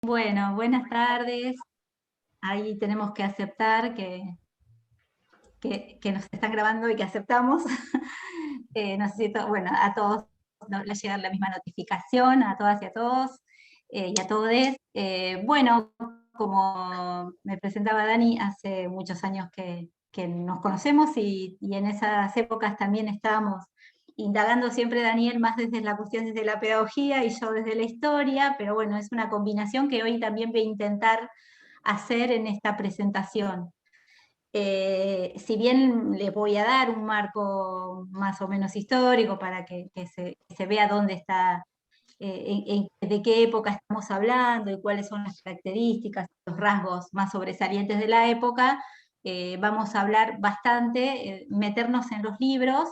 Bueno, buenas tardes. Ahí tenemos que aceptar que nos están grabando y que aceptamos. No sé si bueno, a todos les llega la misma notificación, a todas y a todos, y a todes. Bueno, como me presentaba Dani, hace muchos años que nos conocemos y en esas épocas también estábamos indagando siempre Daniel más desde la cuestión desde la pedagogía y yo desde la historia, pero bueno, es una combinación que hoy también voy a intentar hacer en esta presentación. Si bien les voy a dar un marco más o menos histórico para que se vea dónde está, de qué época estamos hablando y cuáles son las características, los rasgos más sobresalientes de la época, vamos a hablar bastante, meternos en los libros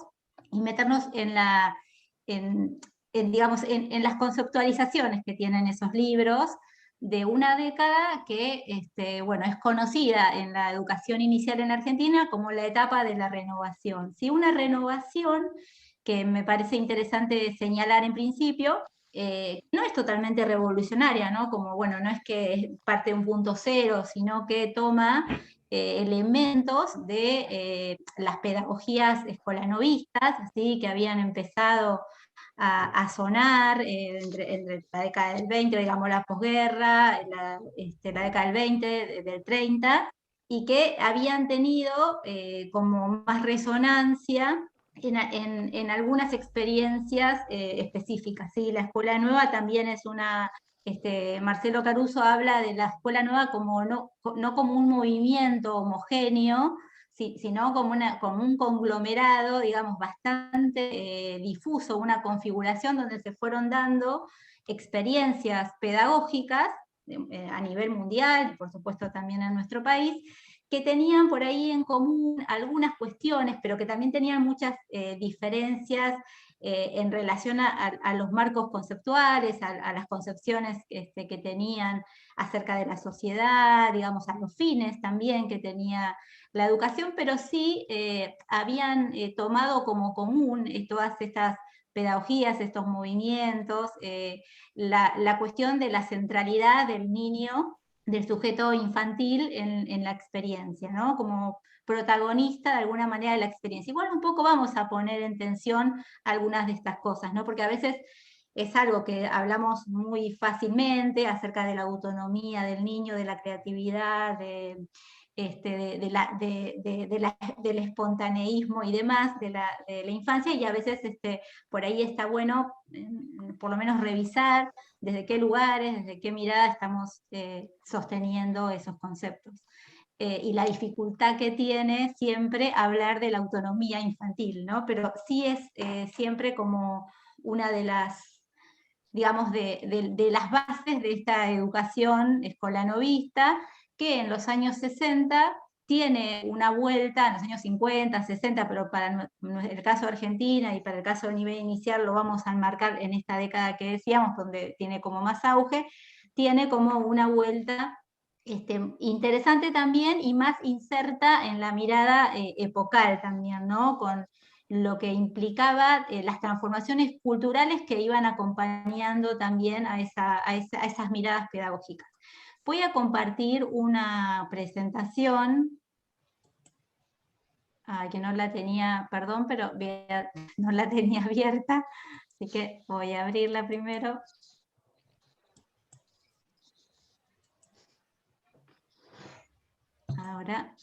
y meternos en, digamos, en las conceptualizaciones que tienen esos libros de una década que bueno, es conocida en la educación inicial en Argentina como la etapa de la renovación. ¿Sí? Una renovación que me parece interesante señalar en principio, no es totalmente revolucionaria, ¿no? Como, bueno, no es que parte de un punto cero, sino que toma elementos de las pedagogías escolanovistas, ¿sí? Que habían empezado a sonar entre la década del 20, digamos la posguerra, la década del 20, del 30, y que habían tenido como más resonancia en algunas experiencias específicas. ¿Sí? La escuela nueva también es una, Marcelo Caruso habla de la escuela nueva como no como un movimiento homogéneo, sino como un conglomerado, digamos, bastante difuso, una configuración donde se fueron dando experiencias pedagógicas a nivel mundial, y por supuesto también en nuestro país, que tenían por ahí en común algunas cuestiones, pero que también tenían muchas diferencias en relación a los marcos conceptuales, a las concepciones que tenían acerca de la sociedad, digamos, a los fines también que tenía la educación, pero sí habían tomado como común todas estas pedagogías, estos movimientos, la cuestión de la centralidad del niño, del sujeto infantil en la experiencia, ¿no? Como protagonista de alguna manera de la experiencia. Igual un poco vamos a poner en tensión algunas de estas cosas, ¿no? Porque a veces es algo que hablamos muy fácilmente acerca de la autonomía del niño, de la creatividad, del espontaneísmo y demás de la infancia, y a veces por ahí está bueno por lo menos revisar desde qué lugares, desde qué mirada estamos sosteniendo esos conceptos. Y la dificultad que tiene siempre hablar de la autonomía infantil, ¿no? Pero sí es siempre como una de las, digamos, de las bases de esta educación escolanovista, que en los años 60 tiene una vuelta, en los años 50, 60, pero para el caso de Argentina y para el caso de nivel inicial lo vamos a enmarcar en esta década que decíamos, donde tiene como más auge, tiene como una vuelta interesante también y más inserta en la mirada epocal también, ¿no? Con lo que implicaba las transformaciones culturales que iban acompañando también a esas miradas pedagógicas. Voy a compartir una presentación, que no la tenía, perdón, pero no la tenía abierta, así que voy a abrirla primero. Ahora,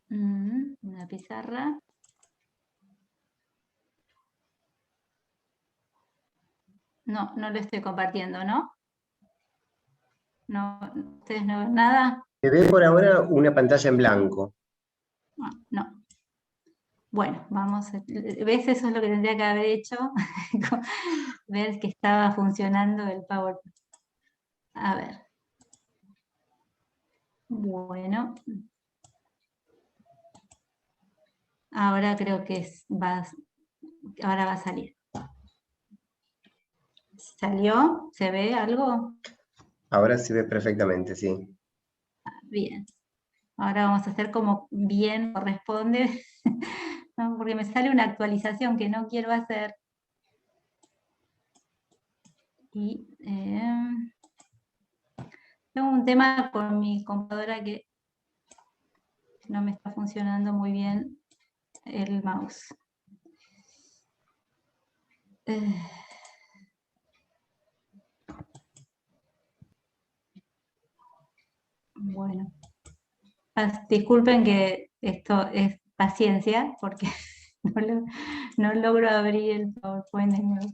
una pizarra. No, no lo estoy compartiendo, ¿no? No, ¿ustedes no ven nada? Se ve por ahora una pantalla en blanco. No. Bueno, vamos, ¿ves? Eso es lo que tendría que haber hecho, ver que estaba funcionando el PowerPoint. A ver. Bueno. Ahora creo que ahora va a salir. ¿Salió? ¿Se ve algo? Ahora se ve perfectamente, sí. Bien. Ahora vamos a hacer como bien corresponde, ¿no? Porque me sale una actualización que no quiero hacer. Y Tengo un tema con mi computadora que no me está funcionando muy bien el mouse. Bueno, disculpen que esto es paciencia, porque no logro abrir el PowerPoint de nuevo.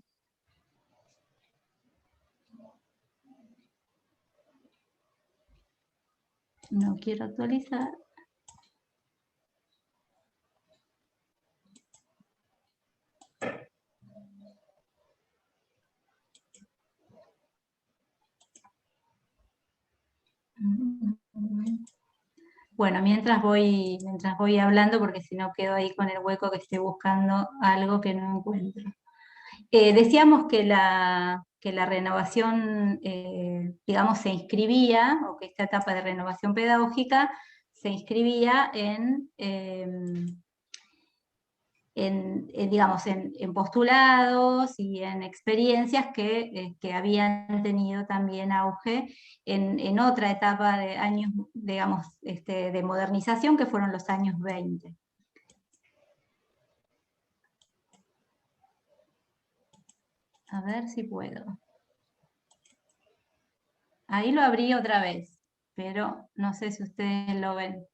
No quiero actualizar. Bueno, mientras voy hablando, porque si no quedo ahí con el hueco que estoy buscando algo que no encuentro. Decíamos que la renovación, digamos, se inscribía, o que esta etapa de renovación pedagógica se inscribía digamos, en postulados y en experiencias que habían tenido también auge en otra etapa de años, digamos, de modernización, que fueron los años 20. A ver si puedo. Ahí lo abrí otra vez, pero no sé si ustedes lo ven.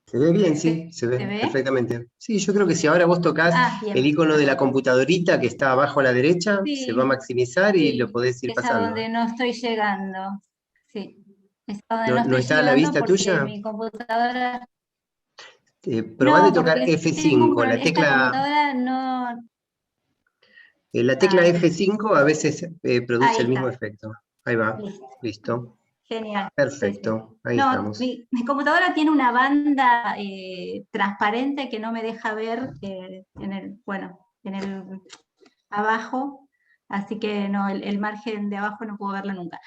¿Se ve bien? Sí, se ve ve? perfectamente. Sí, yo creo que si ahora vos tocás Bien. el icono de la computadorita que está abajo a la derecha, se va a Sí, maximizar y lo sí, podés ir es a pasando. donde no estoy llegando. Sí, es a donde ¿No, no no estoy está a la llegando vista porque tuya? mi computadora... Probá de No, tocar porque tengo un F5, problema. Esta computadora no... la tecla Ay, F5 a veces produce ahí el mismo está. efecto. Ahí va, Listo. listo. Genial. Sí, sí. Perfecto, ahí No, estamos. mi computadora tiene una banda transparente que no me deja ver en el abajo, así que no, el margen de abajo no puedo verlo nunca.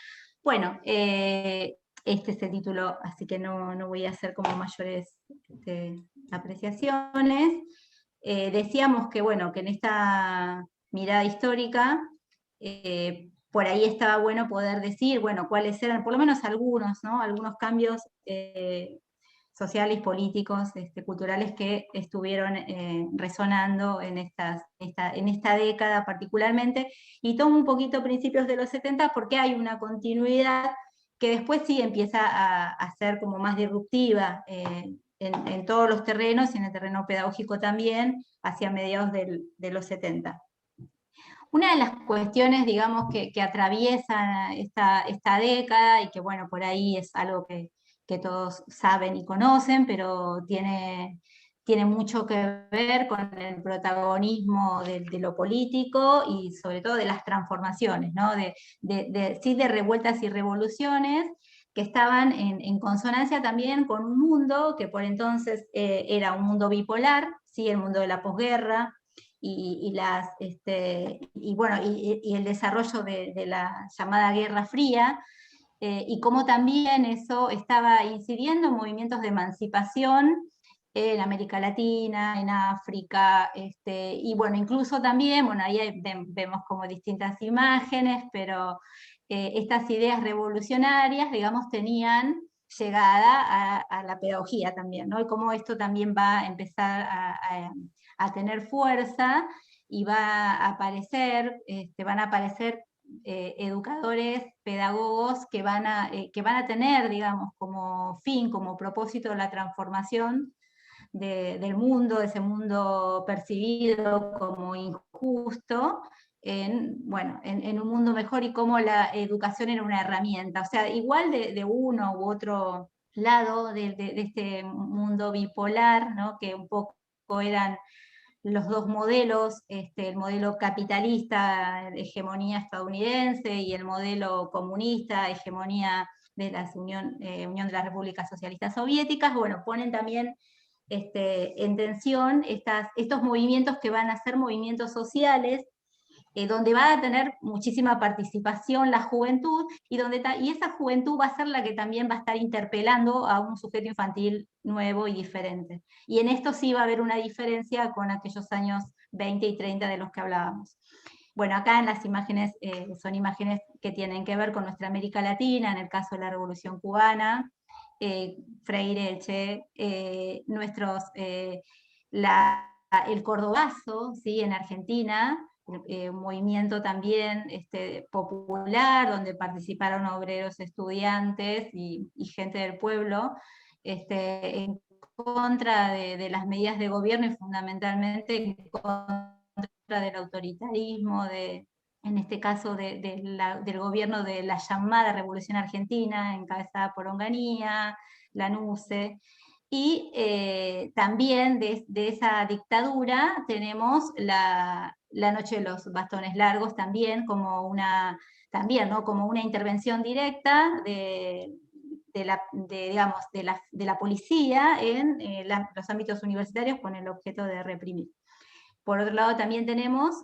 Bueno, este es el título, así que no voy a hacer como mayores apreciaciones. Decíamos que, bueno, que en esta mirada histórica, por ahí estaba bueno poder decir, bueno, cuáles eran, por lo menos algunos, ¿no? Algunos cambios sociales, políticos, culturales que estuvieron resonando en esta década particularmente, y tomo un poquito principios de los 70 porque hay una continuidad que después sí empieza a ser como más disruptiva en todos los terrenos y en el terreno pedagógico también, hacia mediados de los 70. Una de las cuestiones, digamos, que atraviesa esta década, y que, bueno, por ahí es algo que todos saben y conocen, pero tiene mucho que ver con el protagonismo de lo político y sobre todo de las transformaciones, ¿no? Sí, de revueltas y revoluciones que estaban en consonancia también con un mundo que por entonces era un mundo bipolar, ¿sí? El mundo de la posguerra, y el desarrollo de la llamada Guerra Fría, y cómo también eso estaba incidiendo en movimientos de emancipación en América Latina, en África, y bueno, incluso también, bueno, ahí vemos como distintas imágenes, pero estas ideas revolucionarias, digamos, tenían llegada a la pedagogía también, ¿no? Y cómo esto también va a empezar a tener fuerza y van a aparecer educadores, pedagogos que van a tener, digamos, como fin, como propósito la transformación del mundo, de ese mundo percibido como injusto, en un mundo mejor, y cómo la educación era una herramienta. O sea, igual de uno u otro lado de este mundo bipolar, ¿no? Que un poco eran los dos modelos, el modelo capitalista, hegemonía estadounidense, y el modelo comunista, hegemonía de la Unión de las Repúblicas Socialistas Soviéticas, bueno, ponen también en tensión estos movimientos que van a ser movimientos sociales, donde va a tener muchísima participación la juventud, y esa juventud va a ser la que también va a estar interpelando a un sujeto infantil nuevo y diferente. Y en esto sí va a haber una diferencia con aquellos años 20 y 30 de los que hablábamos. bueno, acá en las imágenes son imágenes que tienen que ver con nuestra América Latina, en el caso de la Revolución Cubana, Freire, Che, el Cordobazo, ¿sí? En Argentina, un movimiento también popular, donde participaron obreros, estudiantes y gente del pueblo, en contra de las medidas de gobierno y fundamentalmente en contra del autoritarismo, en este caso del gobierno de la llamada Revolución Argentina, encabezada por Onganía, Lanusse. Y también de esa dictadura tenemos la Noche de los Bastones Largos también como ¿no? Como una intervención directa de la policía en los ámbitos universitarios con el objeto de reprimir. Por otro lado, también tenemos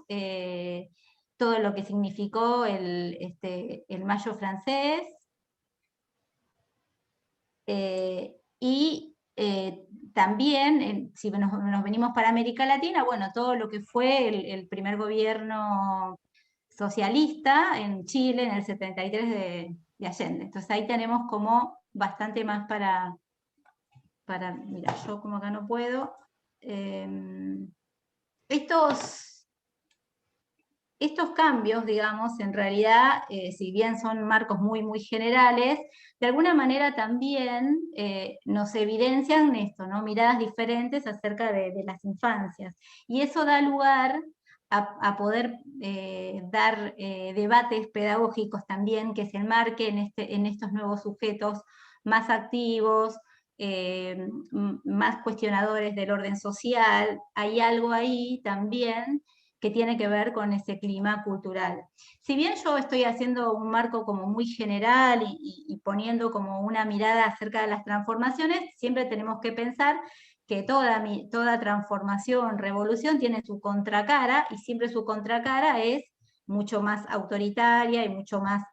todo lo que significó el Mayo francés, y también, si nos venimos para América Latina, bueno, todo lo que fue el primer gobierno socialista en Chile en el 73 de Allende. Entonces ahí tenemos como bastante más mira, yo como acá no puedo. Estos cambios, digamos, en realidad, si bien son marcos muy, muy generales, de alguna manera también nos evidencian esto, ¿no? Miradas diferentes acerca de las infancias. Y eso da lugar a poder dar debates pedagógicos también que se enmarquen en estos nuevos sujetos más activos, más cuestionadores del orden social. Hay algo ahí también que tiene que ver con ese clima cultural. Si bien yo estoy haciendo un marco como muy general y poniendo como una mirada acerca de las transformaciones, siempre tenemos que pensar que toda transformación, revolución tiene su contracara, y siempre su contracara es mucho más autoritaria y mucho más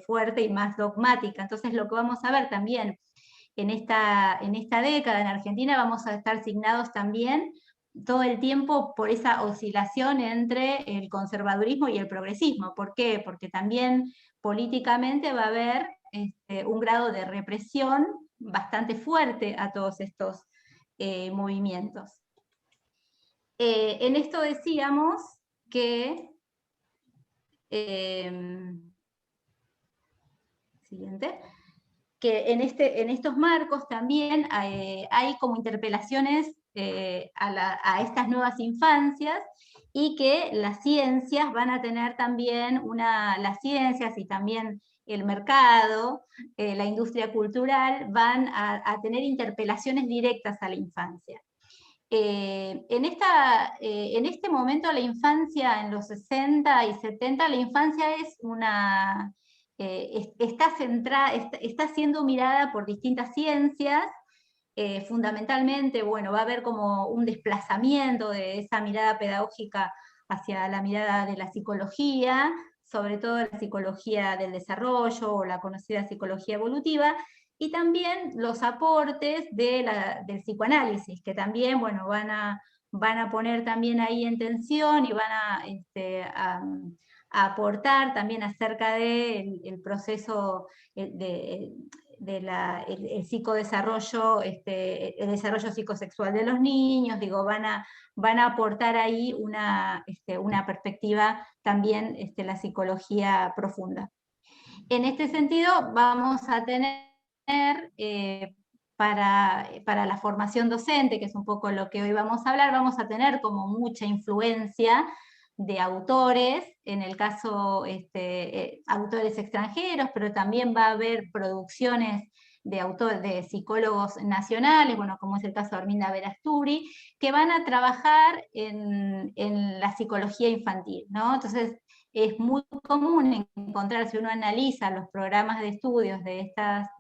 fuerte y más dogmática. Entonces lo que vamos a ver también en esta década en Argentina, vamos a estar signados también todo el tiempo por esa oscilación entre el conservadurismo y el progresismo. ¿Por qué? Porque también políticamente va a haber un grado de represión bastante fuerte a todos estos movimientos. En esto decíamos que... siguiente. Que en estos marcos también hay como interpelaciones a estas nuevas infancias, y que las ciencias van a tener también las ciencias y también el mercado, la industria cultural, van a tener interpelaciones directas a la infancia. En este momento la infancia, en los 60 y 70, la infancia es está siendo mirada por distintas ciencias. Fundamentalmente, bueno, va a haber como un desplazamiento de esa mirada pedagógica hacia la mirada de la psicología, sobre todo la psicología del desarrollo o la conocida psicología evolutiva, y también los aportes del psicoanálisis, que también, bueno, van a poner también ahí en tensión y van a aportar también acerca del proceso el psicodesarrollo, el desarrollo psicosexual de los niños. Digo, van a aportar ahí una perspectiva también, la psicología profunda. En este sentido, vamos a tener para la formación docente, que es un poco lo que hoy vamos a hablar, vamos a tener como mucha influencia de autores, en el caso autores extranjeros, pero también va a haber producciones de psicólogos nacionales, bueno, como es el caso de Arminda Verasturi, que van a trabajar en la psicología infantil, ¿no? Entonces, es muy común encontrar, si uno analiza los programas de estudios de estas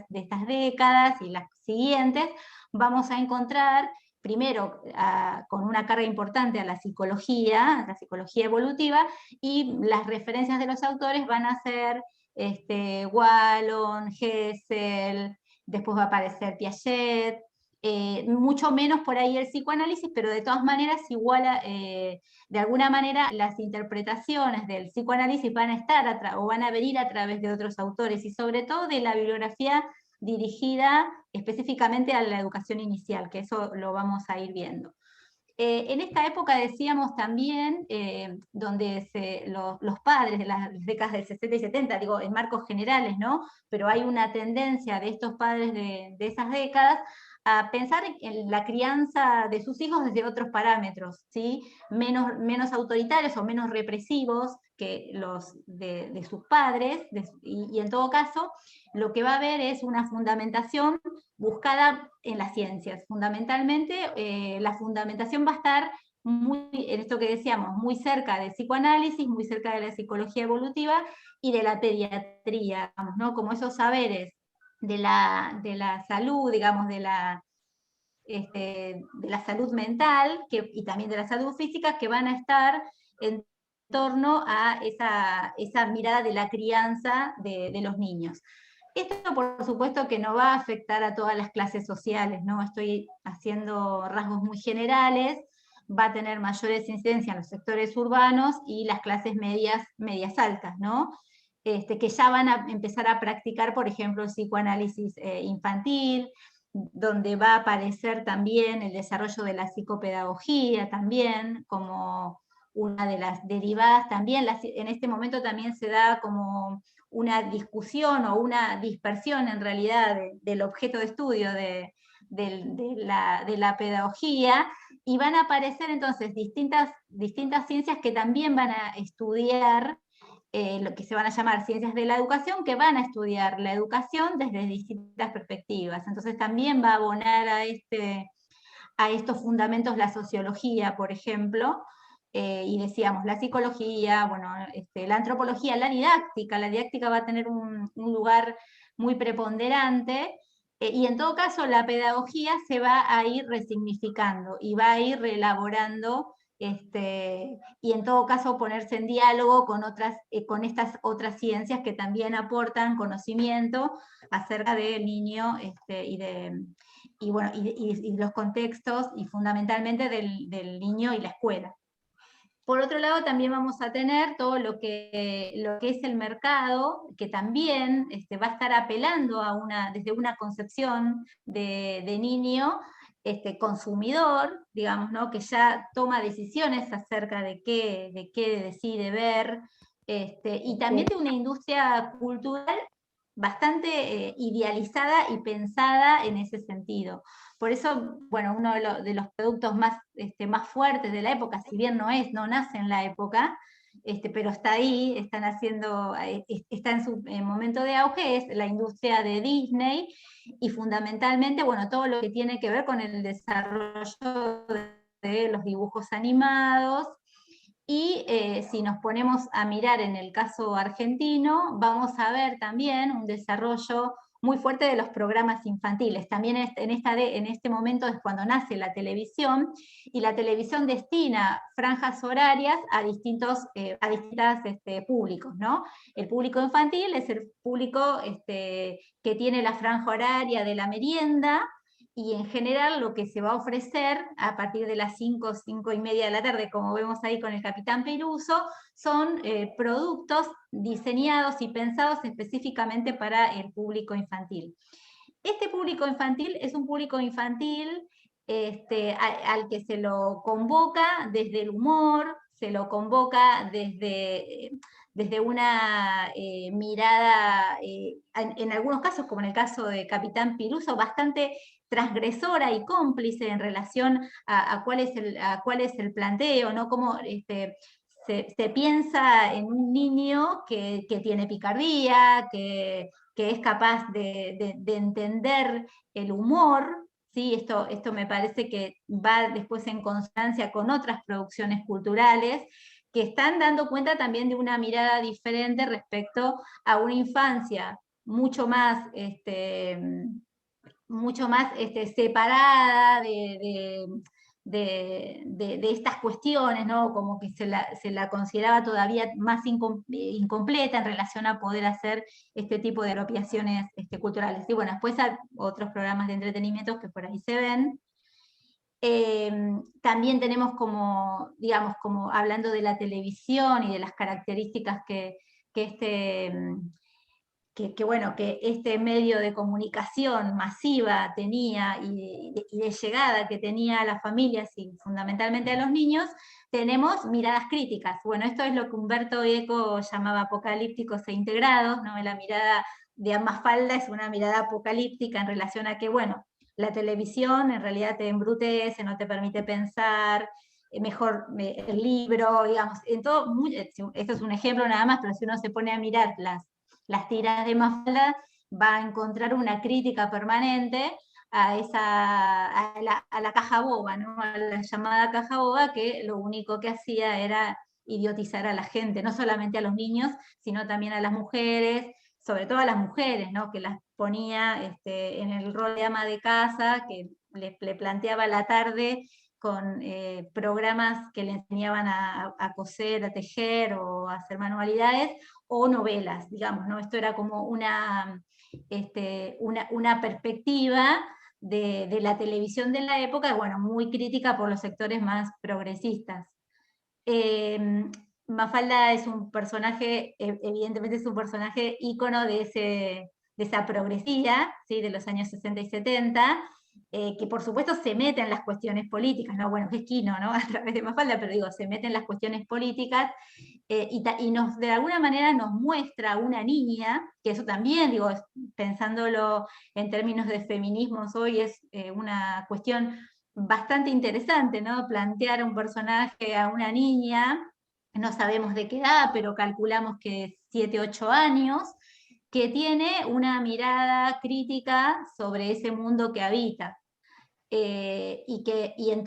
décadas y las siguientes, vamos a encontrar primero con una carga importante a la psicología evolutiva, y las referencias de los autores van a ser Wallon, Hessel, después va a aparecer Piaget, mucho menos por ahí el psicoanálisis, pero de todas maneras igual, de alguna manera las interpretaciones del psicoanálisis van a estar o van a venir a través de otros autores, y sobre todo de la bibliografía dirigida específicamente a la educación inicial, que eso lo vamos a ir viendo. En esta época decíamos también, donde los padres de las décadas del 60 y 70, digo, en marcos generales, ¿no? Pero hay una tendencia de estos padres de esas décadas a pensar en la crianza de sus hijos desde otros parámetros, ¿sí? Menos autoritarios o menos represivos que los de sus padres, y en todo caso, lo que va a haber es una fundamentación buscada en las ciencias. Fundamentalmente, la fundamentación va a estar en esto que decíamos, muy cerca del psicoanálisis, muy cerca de la psicología evolutiva y de la pediatría, ¿no? Como esos saberes de la salud, digamos, de la salud mental y también de la salud física, que van a estar en torno a esa mirada de la crianza de los niños. Esto, por supuesto, que no va a afectar a todas las clases sociales, ¿no? Estoy haciendo rasgos muy generales, va a tener mayores incidencias en los sectores urbanos y las clases medias altas, ¿no? Que ya van a empezar a practicar, por ejemplo, el psicoanálisis infantil, donde va a aparecer también el desarrollo de la psicopedagogía también, como una de las derivadas también. En este momento también se da como una discusión o una dispersión en realidad del objeto de estudio de la pedagogía, y van a aparecer entonces distintas ciencias que también van a estudiar lo que se van a llamar ciencias de la educación, que van a estudiar la educación desde distintas perspectivas. Entonces también va a abonar a estos fundamentos la sociología, por ejemplo, y decíamos la psicología, bueno, la antropología, la didáctica va a tener un lugar muy preponderante, y en todo caso la pedagogía se va a ir resignificando y va a ir reelaborando, y en todo caso ponerse en diálogo con estas otras ciencias que también aportan conocimiento acerca del niño, y los contextos, y fundamentalmente del niño y la escuela. Por otro lado, también vamos a tener todo lo que es el mercado, que también va a estar apelando desde una concepción de niño consumidor, digamos, ¿no? Que ya toma decisiones acerca de qué decide ver, y también de una industria cultural bastante idealizada y pensada en ese sentido. Por eso, bueno, uno de los productos más fuertes de la época, si bien no nace en la época, pero está ahí, está en su momento de auge, es la industria de Disney, y fundamentalmente, bueno, todo lo que tiene que ver con el desarrollo de los dibujos animados. Y si nos ponemos a mirar en el caso argentino, vamos a ver también un desarrollo muy fuerte de los programas infantiles. También en este momento es cuando nace la televisión, y la televisión destina franjas horarias a distintos públicos, ¿no? El público infantil es el público que tiene la franja horaria de la merienda, y en general lo que se va a ofrecer a partir de las 5:30 de la tarde, como vemos ahí con el Capitán Peluso, son productos diseñados y pensados específicamente para el público infantil. Este público infantil es un público infantil al que se lo convoca desde el humor, se lo convoca desde una mirada, en algunos casos, como en el caso de Capitán Piluso, bastante transgresora y cómplice en relación a cuál es el planteo, ¿no? Cómo se piensa en un niño que tiene picardía, que es capaz de entender el humor, ¿sí? Esto me parece que va después en consonancia con otras producciones culturales que están dando cuenta también de una mirada diferente respecto a una infancia mucho más separada de estas cuestiones, ¿no? Como que se la consideraba todavía más incompleta en relación a poder hacer este tipo de apropiaciones culturales. Y bueno, después hay otros programas de entretenimiento que por ahí se ven. También tenemos como, digamos, como hablando de la televisión y de las características bueno, que este medio de comunicación masiva tenía y de llegada que tenía a las familias y fundamentalmente a los niños, tenemos miradas críticas. Bueno, esto es lo que Humberto Eco llamaba apocalípticos e integrados, ¿no? La mirada de Mafalda es una mirada apocalíptica en relación a que, bueno, la televisión en realidad te embrutece, no te permite pensar, mejor el libro, digamos, en todo, esto es un ejemplo nada más, pero si uno se pone a mirar las tiras de Mafalda, va a encontrar una crítica permanente a la caja boba, ¿no? A la llamada caja boba, que lo único que hacía era idiotizar a la gente, no solamente a los niños, sino también a las mujeres, sobre todo a las mujeres, ¿no? Que las ponía en el rol de ama de casa, que le planteaba la tarde con programas que le enseñaban a coser, a tejer o a hacer manualidades, o novelas, digamos, ¿no? Esto era como una perspectiva de la televisión de la época, bueno, muy crítica por los sectores más progresistas. Mafalda es un personaje, evidentemente es un personaje ícono de esa progresía, ¿sí? De los años 60 y 70, que por supuesto se mete en las cuestiones políticas, ¿no? Bueno, es Quino, ¿no? A través de Mafalda, pero digo, se mete en las cuestiones políticas, y de alguna manera nos muestra a una niña, que eso también, digo, pensándolo en términos de feminismos hoy, es una cuestión bastante interesante, ¿no? Plantear un personaje a una niña, no sabemos de qué edad, pero calculamos que 7, 8 años, que tiene una mirada crítica sobre ese mundo que habita. Y en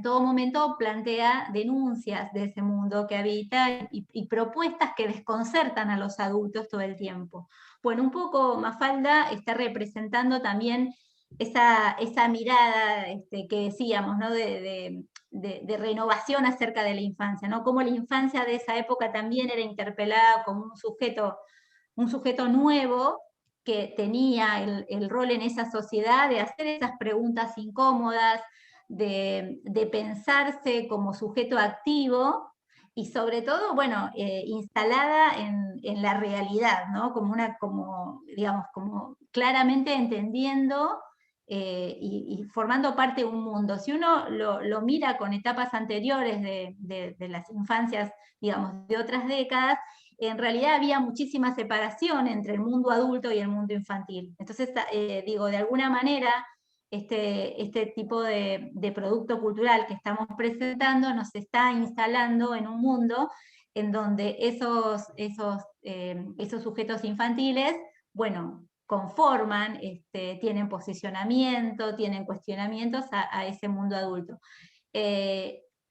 todo momento plantea denuncias de ese mundo que habita y propuestas que desconcertan a los adultos todo el tiempo. Bueno, un poco Mafalda está representando también esa mirada que decíamos, ¿no? de renovación acerca de la infancia, ¿no? Cómo la infancia de esa época también era interpelada como un sujeto nuevo que tenía el rol en esa sociedad de hacer esas preguntas incómodas, de pensarse como sujeto activo y sobre todo, bueno, instalada en la realidad, ¿no? Digamos, como claramente entendiendo y formando parte de un mundo. Si uno lo mira con etapas anteriores de las infancias, digamos, de otras décadas, en realidad había muchísima separación entre el mundo adulto y el mundo infantil. Entonces, digo, de alguna manera, este tipo de producto cultural que estamos presentando nos está instalando en un mundo en donde esos sujetos infantiles, bueno, conforman, tienen posicionamiento, tienen cuestionamientos a ese mundo adulto.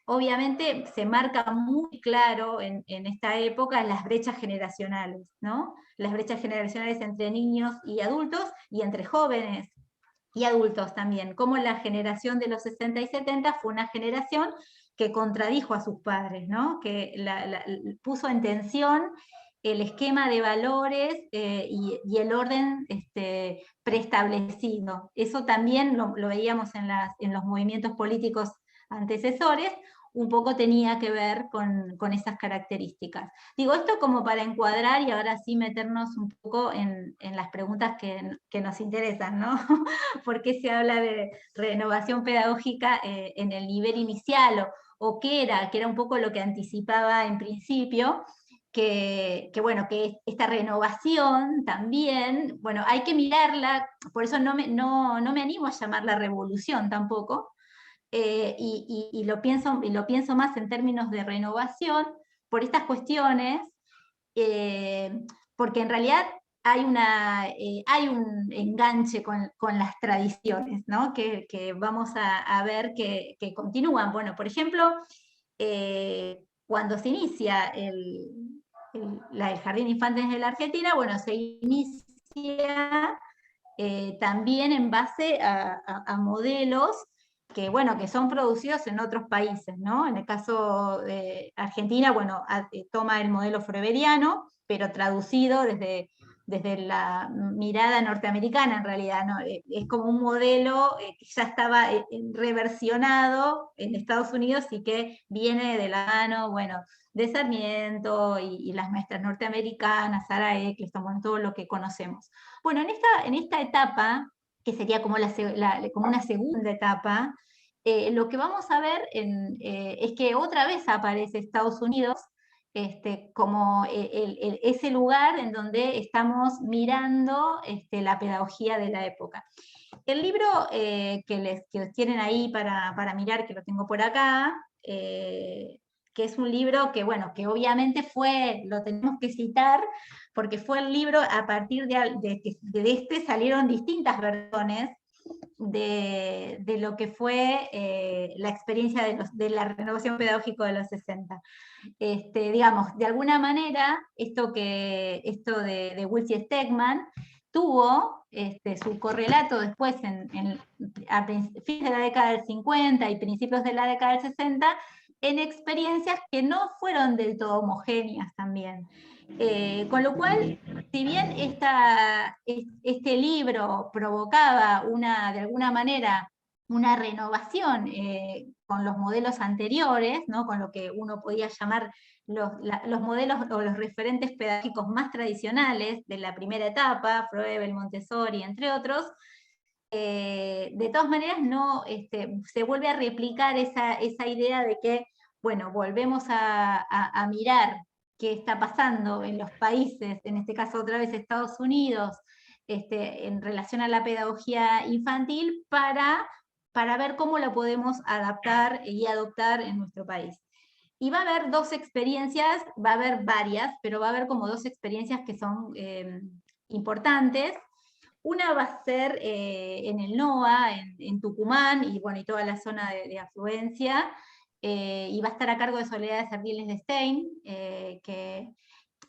Obviamente se marca muy claro en esta época las brechas generacionales, ¿no? Las brechas generacionales entre niños y adultos y entre jóvenes y adultos también, como la generación de los 60 y 70 fue una generación que contradijo a sus padres, ¿no? Que puso en tensión el esquema de valores y el orden preestablecido. Eso también lo veíamos en los movimientos políticos antecesores, un poco tenía que ver con esas características. Digo esto como para encuadrar y ahora sí meternos un poco en las preguntas que nos interesan, ¿no? ¿Por qué se habla de renovación pedagógica en el nivel inicial? O qué era, que era un poco lo que anticipaba en principio, bueno, que esta renovación también, bueno, hay que mirarla, por eso no me animo a llamarla revolución tampoco, y lo pienso más en términos de renovación por estas cuestiones, porque en realidad hay un enganche con las tradiciones, ¿no? que vamos a ver que continúan. Bueno, por ejemplo, cuando se inicia el Jardín de Infantes de la Argentina, bueno, se inicia también en base a modelos bueno, que son producidos en otros países, ¿no? En el caso de Argentina, bueno, toma el modelo froeberiano, pero traducido desde la mirada norteamericana en realidad, ¿no? Es como un modelo que ya estaba reversionado en Estados Unidos y que viene de la mano, bueno, de Sarmiento y las maestras norteamericanas, Sarah Eccleston, bueno, todo lo que conocemos. Bueno, en esta etapa, que sería como, como una segunda etapa, lo que vamos a ver es que otra vez aparece Estados Unidos como ese lugar en donde estamos mirando la pedagogía de la época. El libro que tienen ahí para mirar, que lo tengo por acá, que es un libro que, bueno, que obviamente lo tenemos que citar, porque fue el libro, a partir de este salieron distintas versiones de lo que fue la experiencia de la renovación pedagógica de los 60. Digamos, de alguna manera, esto de Wilsey Stegman tuvo su correlato después a fines de la década del 50 y principios de la década del 60 en experiencias que no fueron del todo homogéneas también. Con lo cual, si bien este libro provocaba de alguna manera una renovación con los modelos anteriores, ¿no? Con lo que uno podía llamar los modelos o los referentes pedagógicos más tradicionales de la primera etapa, Froebel, Montessori, entre otros, de todas maneras no, se vuelve a replicar esa idea de que, bueno, volvemos a mirar qué está pasando en los países, en este caso otra vez Estados Unidos, en relación a la pedagogía infantil, para ver cómo lo podemos adaptar y adoptar en nuestro país. Y va a haber dos experiencias, va a haber varias, pero va a haber como dos experiencias que son importantes. Una va a ser en el NOA, en Tucumán, y bueno, y toda la zona de afluencia, y va a estar a cargo de Soledad Ardiles de Stein, que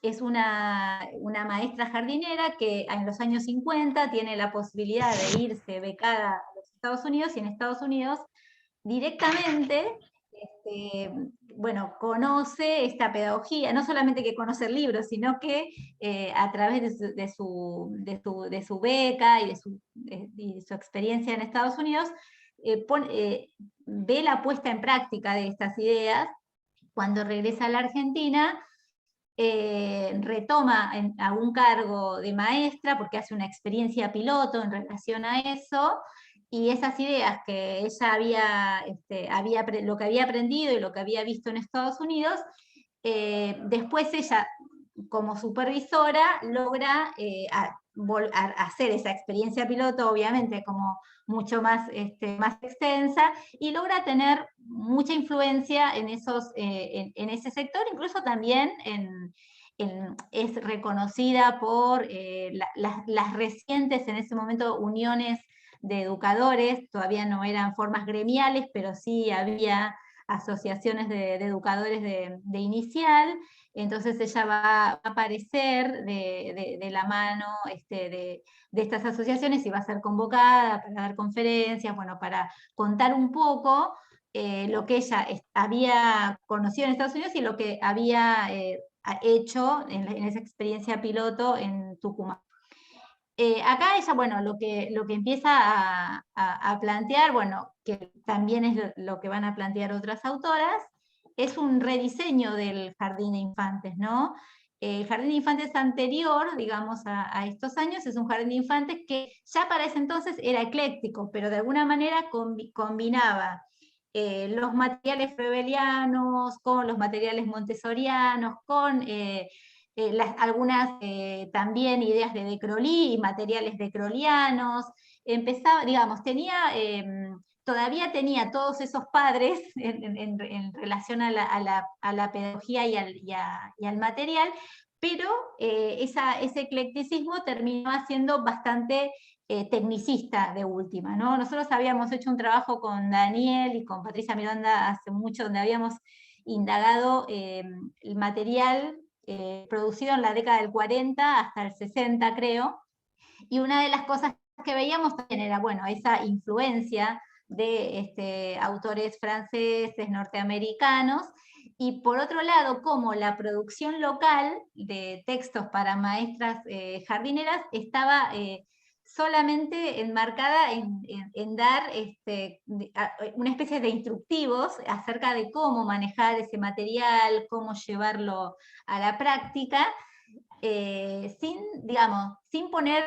es una maestra jardinera que en los años 50 tiene la posibilidad de irse becada a los Estados Unidos, y en Estados Unidos directamente, bueno, conoce esta pedagogía, no solamente que conoce el libro, sino que a través de su beca y de su experiencia en Estados Unidos, ve la puesta en práctica de estas ideas. Cuando regresa a la Argentina, retoma a un cargo de maestra porque hace una experiencia piloto en relación a eso, y esas ideas que ella lo que había aprendido y lo que había visto en Estados Unidos, después ella, como supervisora, logra hacer esa experiencia piloto, obviamente como mucho más extensa, y logra tener mucha influencia en ese sector, incluso también es reconocida por las recientes, en ese momento, uniones de educadores. Todavía no eran formas gremiales, pero sí había asociaciones de educadores de inicial. Entonces ella va a aparecer de la mano de estas asociaciones, y va a ser convocada para dar conferencias, bueno, para contar un poco lo que ella había conocido en Estados Unidos y lo que había hecho en esa experiencia piloto en Tucumán. Acá ella, bueno, lo que empieza a plantear, bueno, que también es lo que van a plantear otras autoras, es un rediseño del jardín de infantes, ¿no? El jardín de infantes anterior, digamos, a estos años, es un jardín de infantes que ya para ese entonces era ecléctico, pero de alguna manera combinaba los materiales froebelianos con los materiales montessorianos, con algunas también ideas de Crowley y materiales decrolianos. Empezaba, digamos, todavía tenía todos esos padres en relación a la pedagogía y al material, pero ese eclecticismo terminaba siendo bastante tecnicista de última, ¿no? Nosotros habíamos hecho un trabajo con Daniel y con Patricia Miranda hace mucho, donde habíamos indagado el material producido en la década del 40 hasta el 60, creo, y una de las cosas que veíamos también era, bueno, esa influencia de autores franceses, norteamericanos, y por otro lado, como la producción local de textos para maestras jardineras estaba solamente enmarcada en dar una especie de instructivos acerca de cómo manejar ese material, cómo llevarlo a la práctica, sin poner,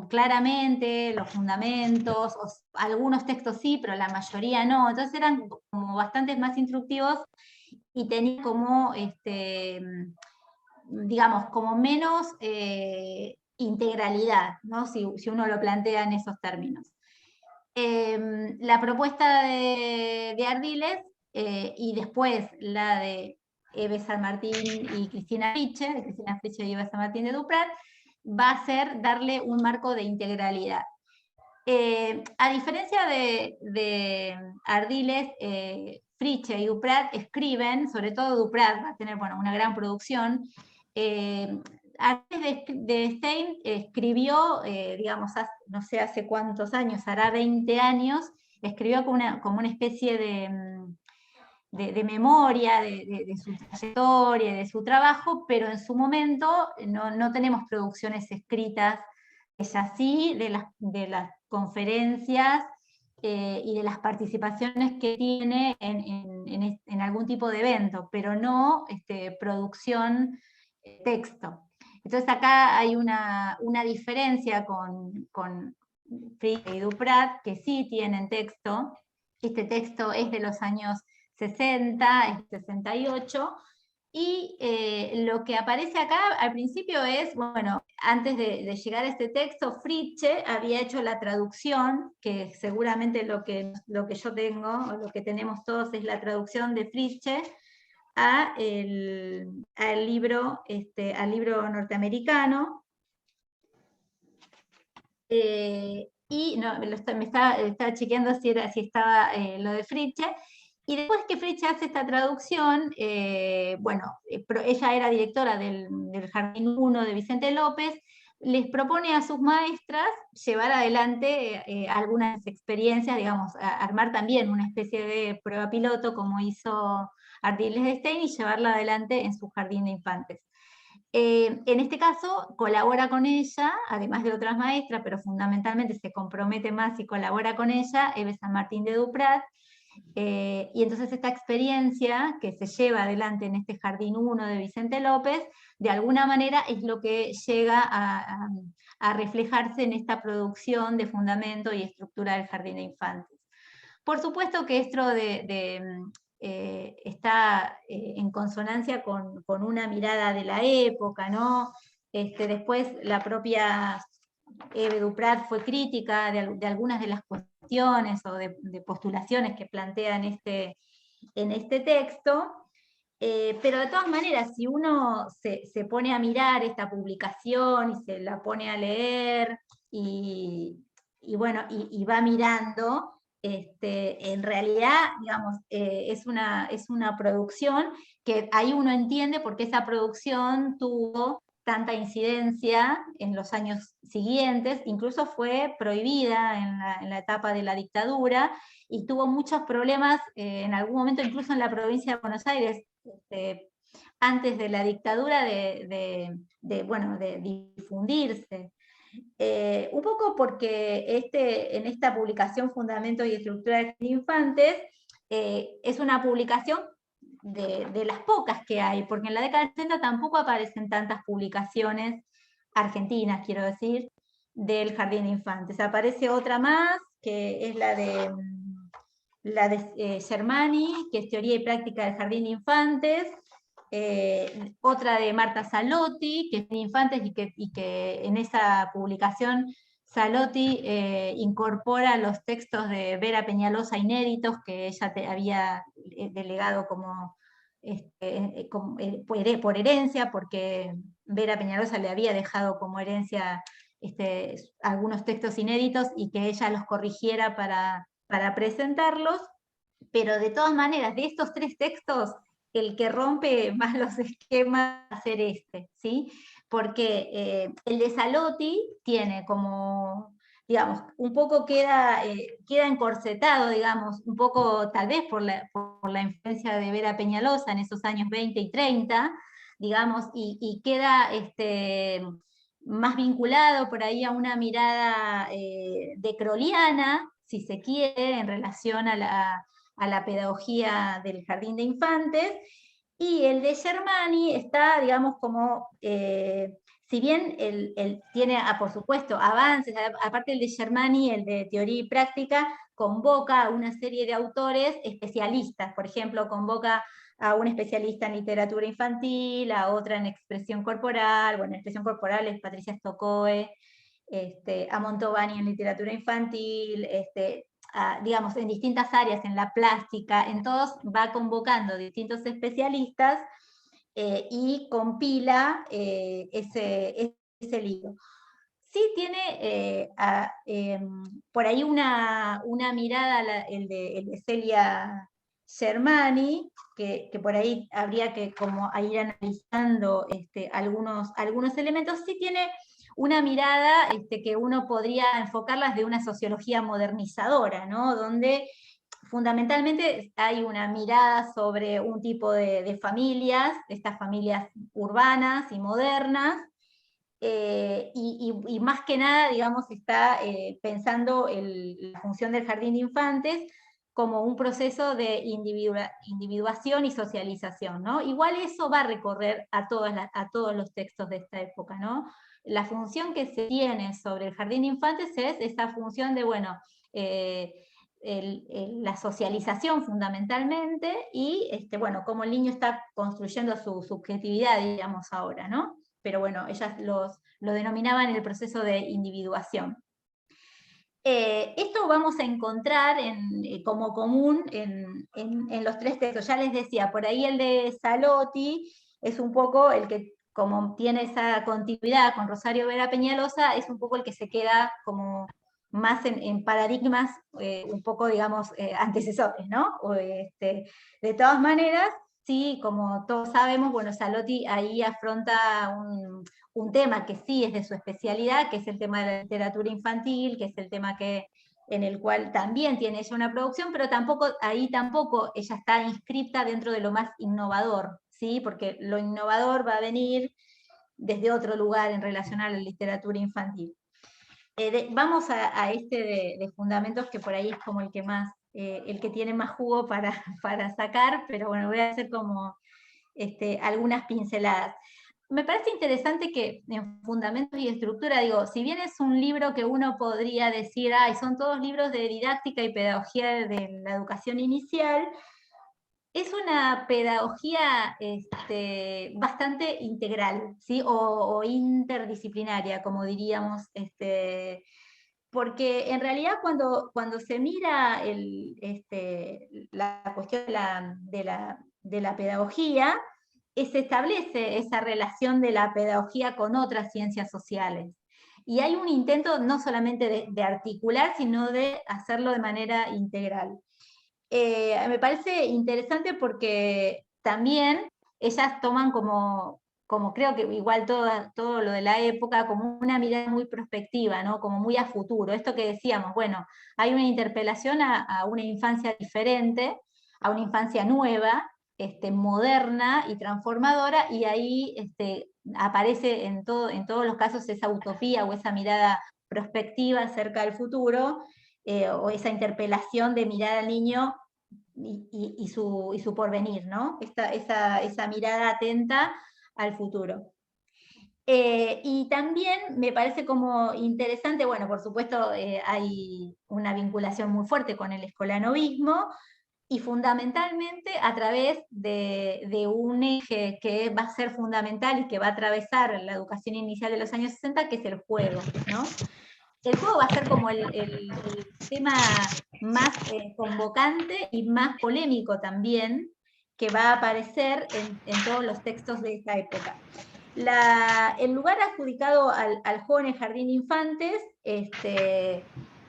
claramente los fundamentos, algunos textos sí, pero la mayoría no. Entonces eran como bastantes más instructivos y tenían como, como menos integralidad, ¿no? Si uno lo plantea en esos términos. La propuesta de Ardiles y después la de Eve San Martín y Cristina Fritzsche, y Eve San Martín de Duprat, va a ser darle un marco de integralidad. A diferencia de Ardiles, Fritzsche y Duprat escriben, sobre todo Duprat va a tener una gran producción. Ardiles de Stein escribió, no sé hace cuántos años, hará 20 años, escribió como una especie de memoria de su trayectoria, de su trabajo, pero en su momento no tenemos producciones escritas. Ella sí, de las conferencias y de las participaciones que tiene en algún tipo de evento, pero no producción texto. Entonces acá hay una diferencia con Fritzsche y Duprat, que sí tienen texto. Este texto es de los años 60, es 68, y lo que aparece acá al principio es, antes de llegar a este texto, Fritzsche había hecho la traducción, que seguramente lo que yo tengo, o lo que tenemos todos, es la traducción de Fritzsche al libro norteamericano. Y me estaba chequeando si estaba lo de Fritzsche. Y después que Fritzsche hace esta traducción, ella era directora del Jardín 1 de Vicente López, les propone a sus maestras llevar adelante algunas experiencias, armar también una especie de prueba piloto, como hizo Ardiles de Stein, y llevarla adelante en su jardín de infantes. En este caso, colabora con ella, además de otras maestras, pero fundamentalmente se compromete más y colabora con ella, Eve San Martín de Duprat. Y entonces esta experiencia que se lleva adelante en este Jardín 1 de Vicente López, de alguna manera es lo que llega a reflejarse en esta producción de fundamento y estructura del Jardín de Infantes. Por supuesto que esto está en consonancia con una mirada de la época, ¿no? Después la propia Eve Duprat fue crítica de algunas de las cuestiones o de postulaciones que plantea en este texto, pero de todas maneras, si uno se pone a mirar esta publicación y se la pone a leer y va mirando, en realidad, es una producción que ahí uno entiende por qué esa producción tuvo tanta incidencia en los años siguientes, incluso fue prohibida en la etapa de la dictadura, y tuvo muchos problemas en algún momento, incluso en la provincia de Buenos Aires, antes de la dictadura, de difundirse. Un poco porque en esta publicación Fundamentos y Estructura de Infantes es una publicación de las pocas que hay, porque en la década del 60 tampoco aparecen tantas publicaciones argentinas, quiero decir, del Jardín de Infantes. Aparece otra más, que es la de Germani, que es Teoría y Práctica del Jardín de Infantes, otra de Marta Salotti, que es de Infantes, y que en esa publicación Salotti incorpora los textos de Vera Peñalosa inéditos que ella había delegado por herencia, porque Vera Peñalosa le había dejado como herencia algunos textos inéditos y que ella los corrigiera para presentarlos. Pero de todas maneras, de estos tres textos, el que rompe más los esquemas va a ser ¿sí? Porque el de Salotti tiene como digamos, un poco queda encorsetado, digamos, un poco tal vez por la influencia de Vera Peñalosa en esos años 20 y 30, digamos, y queda más vinculado por ahí a una mirada de croliana, si se quiere, en relación a la pedagogía del jardín de infantes, y el de Germani está, digamos, como, si bien tiene, por supuesto, avances, aparte el de Germani, el de teoría y práctica, convoca a una serie de autores especialistas, por ejemplo, convoca a un especialista en literatura infantil, a otra en expresión corporal, bueno, expresión corporal es Patricia Stockoe, a Montovani en literatura infantil, digamos, en distintas áreas, en la plástica, en todos va convocando distintos especialistas y compila ese libro. Sí tiene por ahí una mirada, el de Celia Germani, que por ahí habría que como ir analizando algunos elementos. Sí tiene una mirada que uno podría enfocarlas de una sociología modernizadora, ¿no? Donde fundamentalmente hay una mirada sobre un tipo de familias, estas familias urbanas y modernas, y más que nada, digamos, está pensando la función del jardín de infantes como un proceso de individuación y socialización, ¿no? Igual eso va a recorrer a todos los textos de esta época, ¿no? La función que se tiene sobre el jardín de infantes es esa función de, bueno, la socialización fundamentalmente, y bueno, cómo el niño está construyendo su subjetividad, digamos, ahora, ¿no? Pero bueno, ellas lo denominaban el proceso de individuación. Esto vamos a encontrar como común en los tres textos. Ya les decía, por ahí el de Salotti es un poco el que, como tiene esa continuidad con Rosario Vera Peñalosa, es un poco el que se queda como más en paradigmas un poco, digamos, antecesores, ¿no? De todas maneras, sí, como todos sabemos, bueno, Salotti ahí afronta un tema que sí es de su especialidad, que es el tema de la literatura infantil, que es el tema en el cual también tiene ella una producción, pero ahí tampoco ella está inscrita dentro de lo más innovador, ¿sí? Porque lo innovador va a venir desde otro lugar en relación a la literatura infantil. Vamos a de fundamentos, que por ahí es como el que más, el que tiene más jugo para sacar, pero bueno, voy a hacer como algunas pinceladas. Me parece interesante que en fundamentos y estructura, digo, si bien es un libro que uno podría decir, ay, son todos libros de didáctica y pedagogía de la educación inicial, es una pedagogía bastante integral, ¿sí? O interdisciplinaria, como diríamos, porque en realidad cuando se mira la cuestión de la pedagogía, se establece esa relación de la pedagogía con otras ciencias sociales. Y hay un intento no solamente de articular, sino de hacerlo de manera integral. Me parece interesante porque también ellas toman como creo que igual todo lo de la época, como una mirada muy prospectiva, ¿no? Como muy a futuro. Esto que decíamos, bueno, hay una interpelación a una infancia diferente, a una infancia nueva, moderna y transformadora, y ahí aparece en todos los casos esa utopía o esa mirada prospectiva acerca del futuro, o esa interpelación de mirar al niño y su porvenir, ¿no? Esa mirada atenta al futuro. Y también me parece como interesante, bueno, por supuesto hay una vinculación muy fuerte con el escolanovismo, y fundamentalmente a través de un eje que va a ser fundamental y que va a atravesar la educación inicial de los años 60, que es el juego, ¿no? El juego va a ser como el tema más convocante y más polémico también, que va a aparecer en todos los textos de esta época. El lugar adjudicado al juego en el jardín de infantes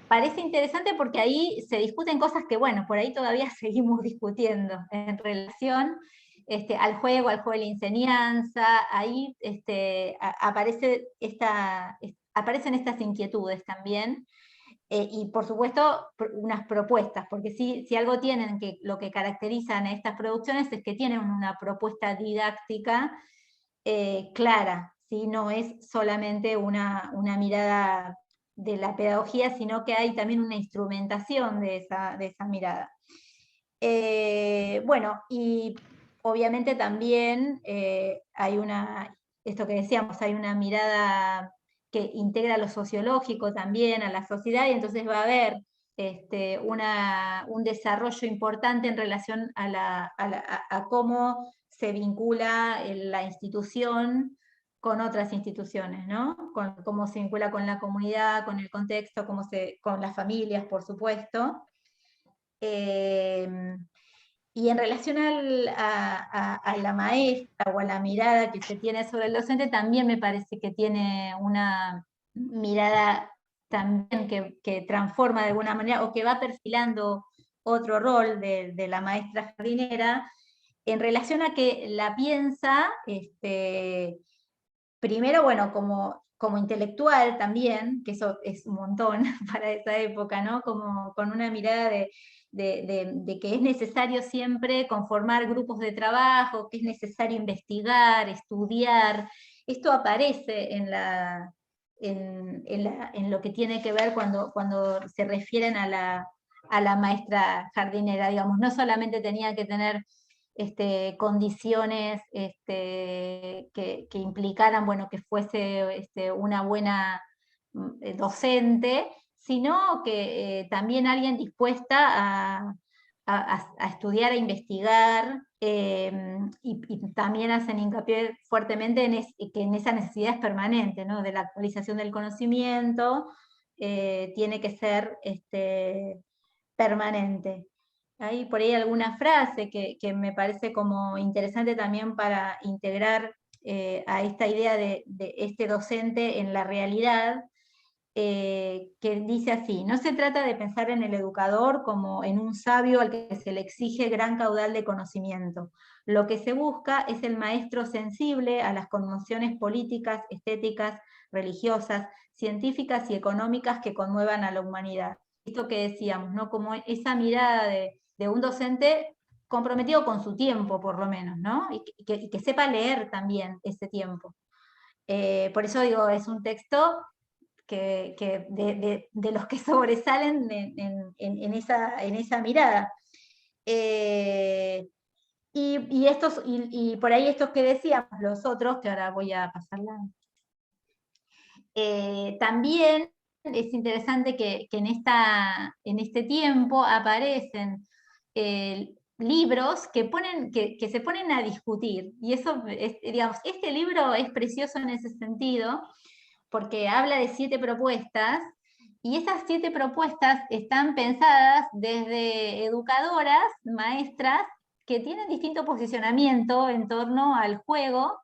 parece interesante porque ahí se discuten cosas que, bueno, por ahí todavía seguimos discutiendo en relación al juego de la enseñanza. Ahí aparecen estas inquietudes también. y por supuesto unas propuestas, porque si algo tienen, que lo que caracterizan a estas producciones es que tienen una propuesta didáctica clara, ¿sí? No es solamente una mirada de la pedagogía, sino que hay también una instrumentación de esa mirada. Bueno, y obviamente también hay esto que decíamos, hay una mirada que integra lo sociológico también a la sociedad, y entonces va a haber un desarrollo importante en relación a cómo se vincula la institución con otras instituciones, ¿no? Con cómo se vincula con la comunidad, con el contexto, con las familias, por supuesto. Y en relación a la maestra o a la mirada que se tiene sobre el docente, también me parece que tiene una mirada también que transforma de alguna manera, o que va perfilando otro rol de la maestra jardinera, en relación a que la piensa, primero, bueno, como intelectual también, que eso es un montón para esa época, ¿no? Como con una mirada de que es necesario siempre conformar grupos de trabajo, que es necesario investigar, estudiar. Esto aparece en lo que tiene que ver cuando se refieren a la maestra jardinera, digamos. No solamente tenía que tener condiciones que implicaran, bueno, que fuese una buena docente, sino que también alguien dispuesta a estudiar, a investigar, y también hacen hincapié fuertemente que en esa necesidad es permanente, ¿no? De la actualización del conocimiento, tiene que ser permanente. Hay por ahí alguna frase que me parece como interesante también para integrar a esta idea de este docente en la realidad, que dice así: no se trata de pensar en el educador como en un sabio al que se le exige gran caudal de conocimiento. Lo que se busca es el maestro sensible a las conmociones políticas, estéticas, religiosas, científicas y económicas que conmuevan a la humanidad. Esto que decíamos, ¿no? Como esa mirada de un docente comprometido con su tiempo, por lo menos, ¿no? Y que sepa leer también ese tiempo. Por eso digo, es un texto de los que sobresalen en esa mirada. Y por ahí estos que decíamos, los otros, que ahora voy a pasarla. También es interesante que en este tiempo aparecen libros que se ponen a discutir. Y eso, digamos, este libro es precioso en ese sentido, porque habla de 7 propuestas, y esas 7 propuestas están pensadas desde educadoras, maestras, que tienen distinto posicionamiento en torno al juego.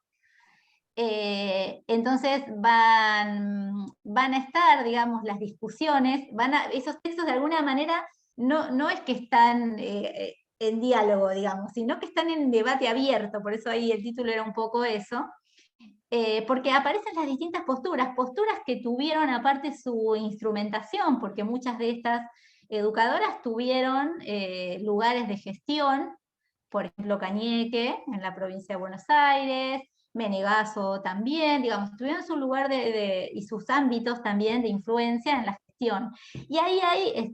Entonces van a estar, digamos, las discusiones, esos textos de alguna manera no es que están en diálogo, digamos, sino que están en debate abierto, por eso ahí el título era un poco eso. Porque aparecen las distintas posturas que tuvieron aparte su instrumentación, porque muchas de estas educadoras tuvieron lugares de gestión, por ejemplo Cañeque, en la provincia de Buenos Aires, Menegaso también, digamos, tuvieron su lugar y sus ámbitos también de influencia en la gestión. Y ahí hay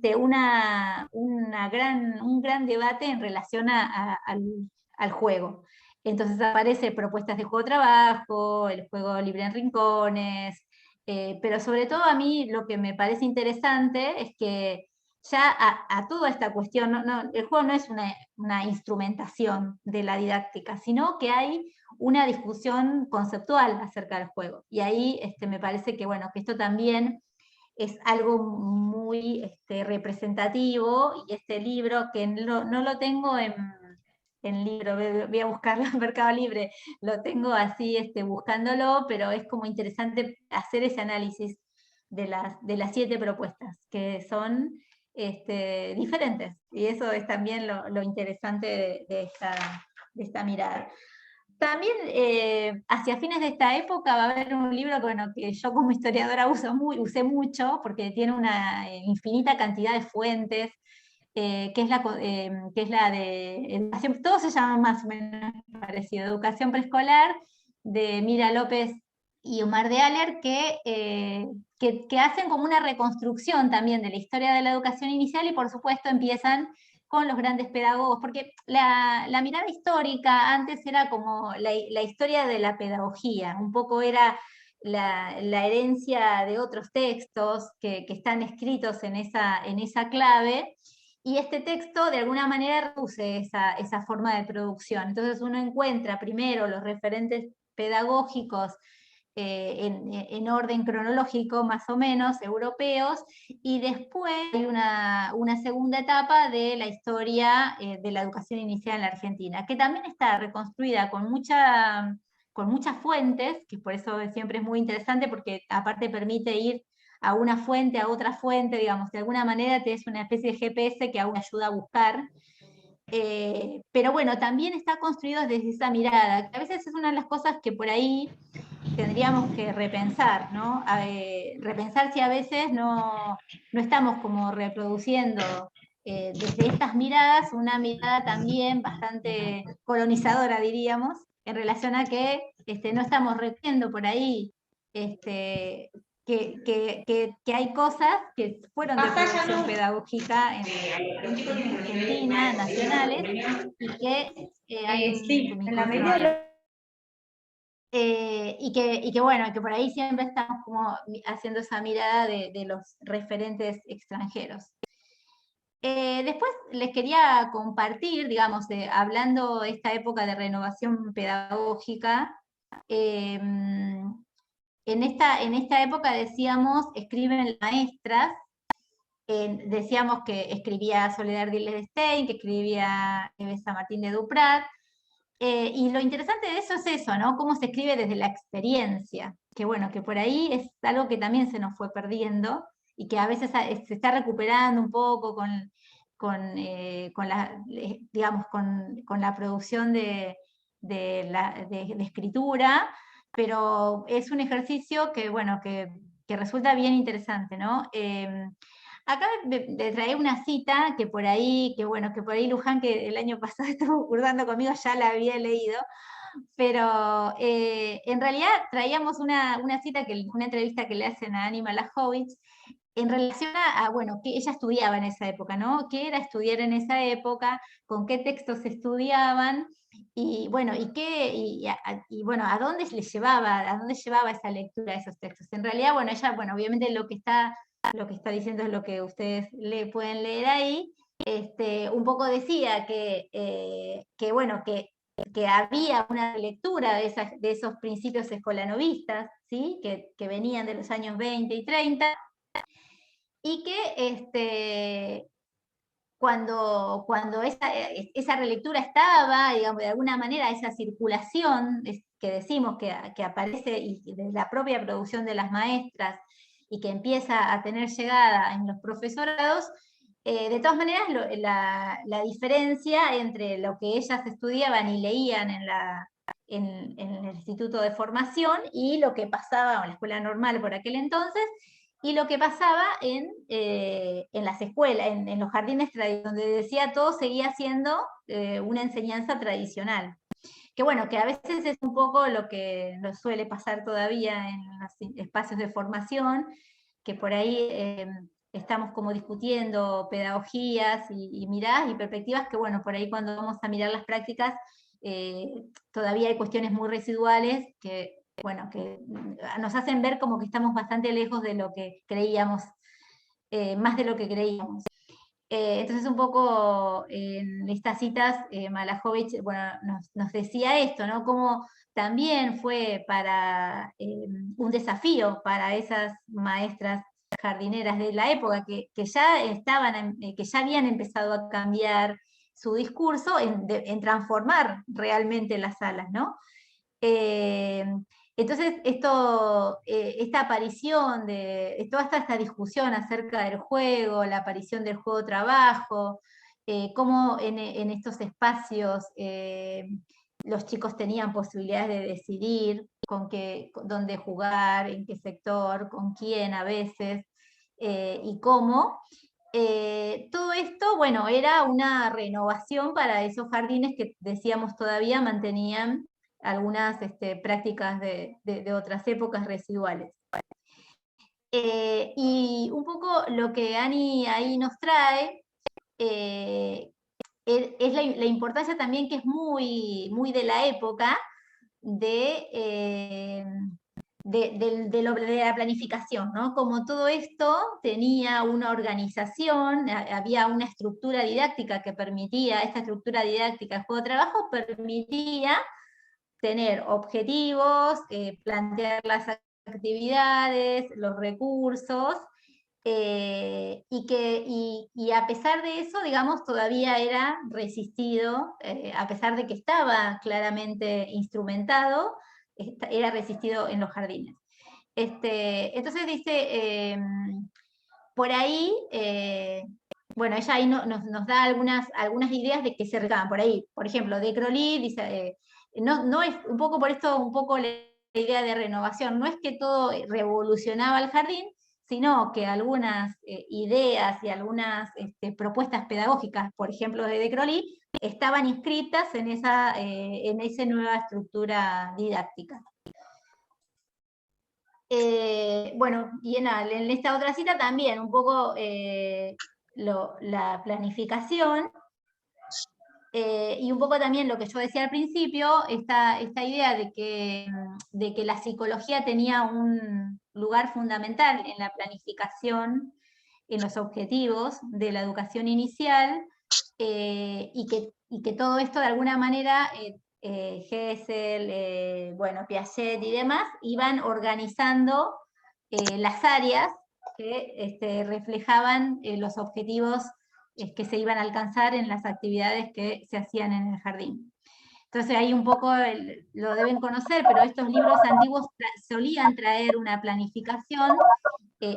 un gran debate en relación al juego. Entonces aparece propuestas de juego-trabajo, el juego libre en rincones, pero sobre todo a mí lo que me parece interesante es que ya a toda esta cuestión, el juego no es una instrumentación de la didáctica, sino que hay una discusión conceptual acerca del juego. Y ahí me parece que, bueno, que esto también es algo muy representativo, y este libro, que no lo tengo en libro, voy a buscarlo en Mercado Libre, lo tengo así buscándolo, pero es como interesante hacer ese análisis de las 7 propuestas, que son diferentes, y eso es también lo interesante de esta mirada. También hacia fines de esta época va a haber un libro bueno, que yo como historiadora usé mucho, porque tiene una infinita cantidad de fuentes, que es la de educación, todos se llaman más o menos parecido, Educación Preescolar, de Mira López y Omar de Aller, que hacen como una reconstrucción también de la historia de la educación inicial y por supuesto empiezan con los grandes pedagogos, porque la mirada histórica antes era como la historia de la pedagogía, un poco era la herencia de otros textos que están escritos en esa clave, y este texto de alguna manera reduce esa forma de producción. Entonces uno encuentra primero los referentes pedagógicos en orden cronológico más o menos, europeos, y después hay una segunda etapa de la historia de la educación inicial en la Argentina, que también está reconstruida con muchas fuentes, que por eso siempre es muy interesante, porque aparte permite ir a una fuente, a otra fuente, digamos, de alguna manera te es una especie de GPS que aún ayuda a buscar. Pero bueno, también está construido desde esa mirada, que a veces es una de las cosas que por ahí tendríamos que repensar, ¿no? Repensar si a veces no estamos como reproduciendo desde estas miradas una mirada también bastante colonizadora, diríamos, en relación a que no estamos repitiendo por ahí este, que hay cosas que fueron de producción pedagógica en Argentina, nacionales, y que hay Sí, tu en la micrófono medida de ahí. lo Y que bueno, que por ahí siempre estamos como haciendo esa mirada de los referentes extranjeros. Después les quería compartir, digamos, hablando de esta época de renovación pedagógica, en esta época decíamos, escriben maestras, decíamos que escribía Soledad Ardiles de Stein, que escribía San Martín de Duprat, y lo interesante de eso es eso, ¿no? Cómo se escribe desde la experiencia, que bueno, que por ahí es algo que también se nos fue perdiendo y que a veces se está recuperando un poco con digamos, con la producción de escritura, pero es un ejercicio que, bueno, que resulta bien interesante, ¿no? Acá me trae una cita que bueno, que por ahí Luján, que el año pasado estuvo cursando conmigo, ya la había leído, pero en realidad traíamos una cita, una entrevista que le hacen a Annie Malachowicz, en relación bueno, que ella estudiaba en esa época, ¿no? ¿Qué era estudiar en esa época? ¿Con qué textos se estudiaban? Y bueno, bueno, ¿a dónde llevaba esa lectura de esos textos? En realidad, bueno, ella, bueno, obviamente lo que está diciendo es lo que ustedes pueden leer ahí. Un poco decía bueno, que había una lectura de esos principios escolanovistas, ¿sí? Que venían de los años 20 y 30, y que cuando esa relectura estaba, digamos, de alguna manera esa circulación que decimos que aparece y de la propia producción de las maestras y que empieza a tener llegada en los profesorados, de todas maneras la diferencia entre lo que ellas estudiaban y leían en el Instituto de Formación y lo que pasaba en la escuela normal por aquel entonces, y lo que pasaba en las escuelas, en los jardines donde decía todo seguía siendo una enseñanza tradicional. Que bueno, que a veces es un poco lo que nos suele pasar todavía en los espacios de formación, que por ahí estamos como discutiendo pedagogías y miradas y perspectivas que bueno, por ahí cuando vamos a mirar las prácticas, todavía hay cuestiones muy residuales que bueno, que nos hacen ver como que estamos bastante lejos de lo que creíamos, más de lo que creíamos. Entonces un poco en estas citas, Malachowicz bueno, nos decía esto, ¿no? Como también fue un desafío para esas maestras jardineras de la época que ya que ya habían empezado a cambiar su discurso en transformar realmente las salas, ¿no? Eh, entonces, esta aparición toda esta discusión acerca del juego, la aparición del juego-trabajo, cómo en estos espacios los chicos tenían posibilidades de decidir dónde jugar, en qué sector, con quién a veces, y cómo. Todo esto, bueno, era una renovación para esos jardines que decíamos todavía mantenían algunas prácticas de otras épocas residuales. Y un poco lo que Ani ahí nos trae es la importancia también, que es muy, muy de la época, de la planificación, ¿no? Como todo esto tenía una organización, había una estructura didáctica que permitía, esta estructura didáctica del juego de trabajo permitía tener objetivos, plantear las actividades, los recursos, y a pesar de eso, digamos, todavía era resistido, a pesar de que estaba claramente instrumentado, era resistido en los jardines. Entonces dice, por ahí, bueno, ella ahí nos da algunas ideas de que se recaban por ahí. Por ejemplo, de Crowley dice, no es un poco por esto, un poco la idea de renovación, no es que todo revolucionaba el jardín, sino que algunas ideas y algunas propuestas pedagógicas, por ejemplo, de Crowley, estaban inscritas en esa nueva estructura didáctica. Bueno, y en esta otra cita también un poco la planificación, y un poco también lo que yo decía al principio, esta idea de que la psicología tenía un lugar fundamental en la planificación, en los objetivos de la educación inicial, y que todo esto de alguna manera, Hessel, bueno, Piaget y demás, iban organizando las áreas que reflejaban los objetivos que se iban a alcanzar en las actividades que se hacían en el jardín. Entonces ahí un poco lo deben conocer, pero estos libros antiguos solían traer una planificación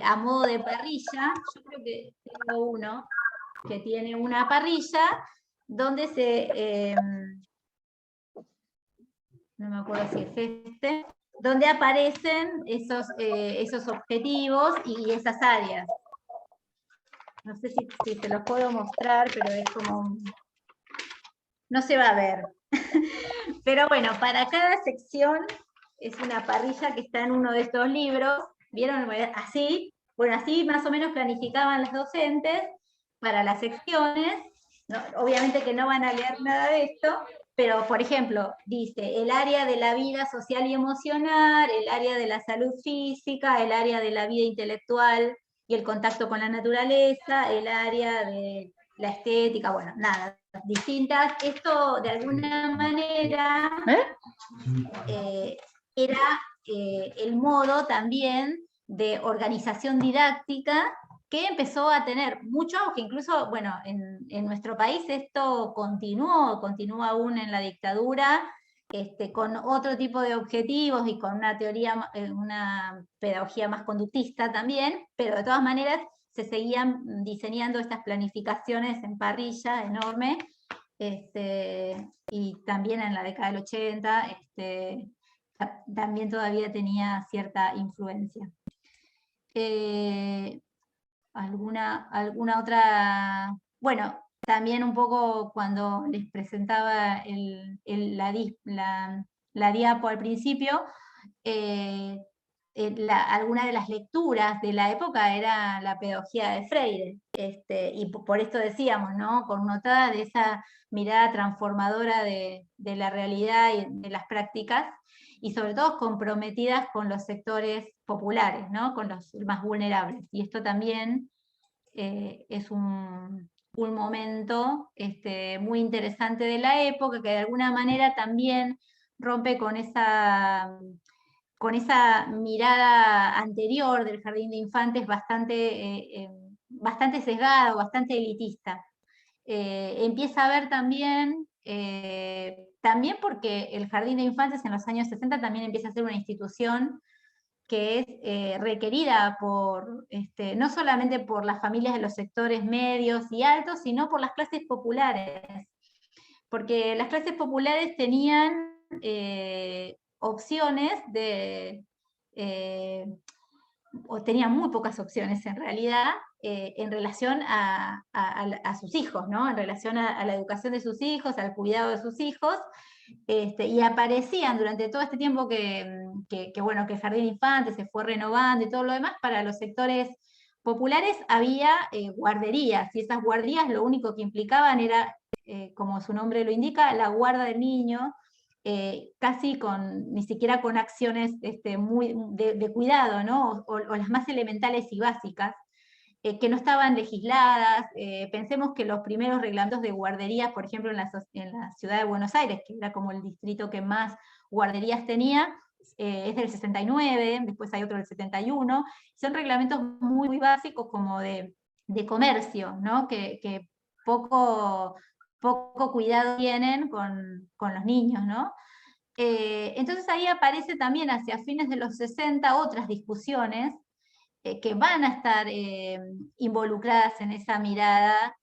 a modo de parrilla. Yo creo que tengo uno que tiene una parrilla donde no me acuerdo si es donde aparecen esos objetivos y esas áreas. No sé si se los puedo mostrar, pero es como... No se va a ver. Pero bueno, para cada sección es una parrilla que está en uno de estos libros. ¿Vieron? Así, bueno, así más o menos planificaban las docentes para las secciones. No, obviamente que no van a leer nada de esto, pero por ejemplo, dice el área de la vida social y emocional, el área de la salud física, el área de la vida intelectual y el contacto con la naturaleza, el área de la estética, bueno, nada, distintas. Esto de alguna manera era el modo también de organización didáctica que empezó a tener mucho auge, incluso, bueno, en nuestro país esto continúa aún en la dictadura, con otro tipo de objetivos y con una teoría, una pedagogía más conductista también, pero de todas maneras se seguían diseñando estas planificaciones en parrilla enorme, y también en la década del 80, también todavía tenía cierta influencia. ¿Alguna otra? Bueno, también un poco cuando les presentaba la diapo al principio, alguna de las lecturas de la época era la pedagogía de Freire, y por esto decíamos, ¿no? Connotada de esa mirada transformadora de la realidad y de las prácticas, y sobre todo comprometidas con los sectores populares, ¿no? Con los más vulnerables. Y esto también es un momento muy interesante de la época, que de alguna manera también rompe con esa mirada anterior del jardín de infantes bastante sesgado, bastante elitista. Empieza a ver también porque el jardín de infantes en los años 60 también empieza a ser una institución que es requerida no solamente por las familias de los sectores medios y altos, sino por las clases populares. porque las clases populares tenían opciones o tenían muy pocas opciones en realidad, en relación a sus hijos, ¿no? En relación a la educación de sus hijos, al cuidado de sus hijos, y aparecían durante todo este tiempo bueno, que el Jardín de Infantes se fue renovando y todo lo demás, para los sectores populares había guarderías, y esas guarderías lo único que implicaban era, como su nombre lo indica, la guarda del niño, casi ni siquiera con acciones muy de cuidado, ¿no? O las más elementales y básicas, que no estaban legisladas. Pensemos que los primeros reglamentos de guarderías, por ejemplo, en la ciudad de Buenos Aires, que era como el distrito que más guarderías tenía, es del 69, después hay otro del 71, son reglamentos muy, muy básicos como de comercio, ¿no? Que poco cuidado tienen con los niños, ¿no? Entonces ahí aparece también hacia fines de los 60 otras discusiones que van a estar involucradas en esa mirada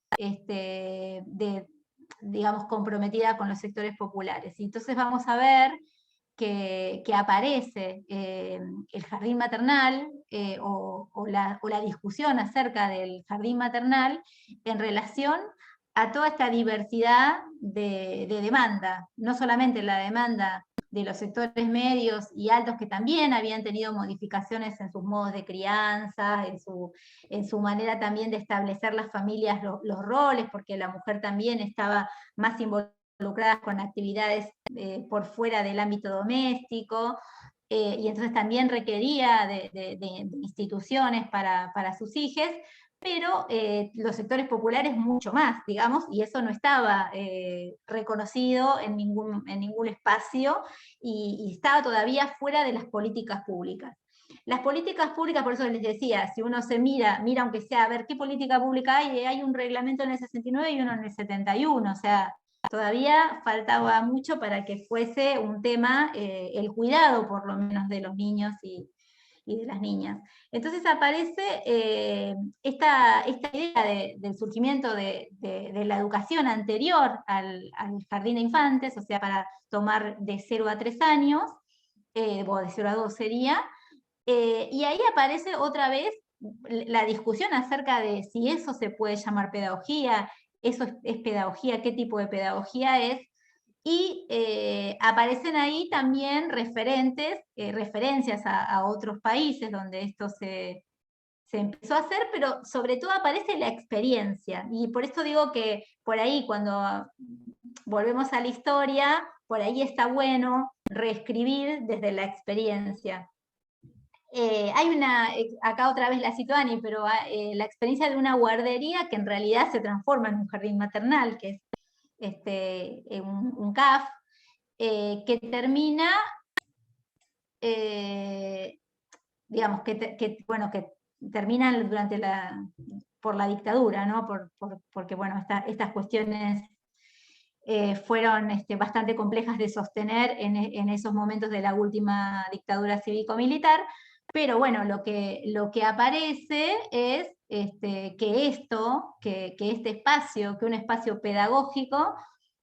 digamos, comprometida con los sectores populares. Y entonces vamos a ver que aparece el jardín maternal, o la discusión acerca del jardín maternal en relación a toda esta diversidad de demanda, no solamente la demanda de los sectores medios y altos, que también habían tenido modificaciones en sus modos de crianza, en su manera también de establecer las familias, los roles, porque la mujer también estaba más involucrada con actividades por fuera del ámbito doméstico, y entonces también requería de instituciones para sus hijos, pero los sectores populares mucho más, digamos, y eso no estaba reconocido en ningún espacio, y estaba todavía fuera de las políticas públicas. Las políticas públicas, por eso les decía, si uno se mira aunque sea a ver qué política pública hay un reglamento en el 69 y uno en el 71, o sea, todavía faltaba mucho para que fuese un tema, el cuidado por lo menos de los niños y de las niñas. Entonces aparece esta idea del surgimiento de la educación anterior al jardín de infantes, o sea, para tomar de 0 a 3 años, o de 0 a 2 sería, y ahí aparece otra vez la discusión acerca de si eso se puede llamar pedagogía, eso es pedagogía, qué tipo de pedagogía es, y aparecen ahí también referencias a otros países donde esto se empezó a hacer, pero sobre todo aparece la experiencia, y por eso digo que por ahí cuando volvemos a la historia, por ahí está bueno reescribir desde la experiencia. Hay acá otra vez la cito Ani, pero la experiencia de una guardería que en realidad se transforma en un jardín maternal, que es un CAF, que termina, digamos, bueno, que terminan por la dictadura, ¿no? Porque, bueno, estas cuestiones fueron bastante complejas de sostener en esos momentos de la última dictadura cívico-militar, pero bueno, lo que aparece es que este espacio, que un espacio pedagógico,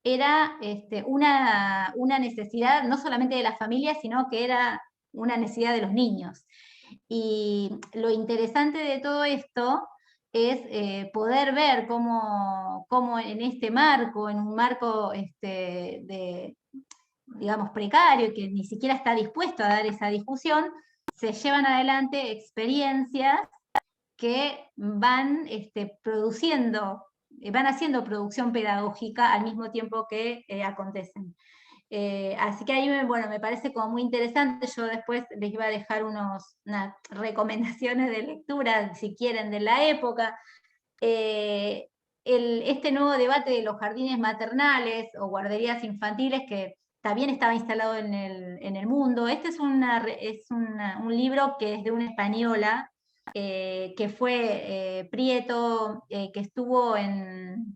era una necesidad no solamente de la familia, sino que era una necesidad de los niños. Y lo interesante de todo esto es poder ver cómo en este marco, en un marco digamos, precario, que ni siquiera está dispuesto a dar esa discusión, se llevan adelante experiencias que van van haciendo producción pedagógica al mismo tiempo que acontecen. Así que ahí me parece como muy interesante. Yo después les iba a dejar unas recomendaciones de lectura, si quieren, de la época. Este nuevo debate de los jardines maternales o guarderías infantiles, que también estaba instalado en el mundo. Este es un libro que es de una española, que fue Prieto, que estuvo en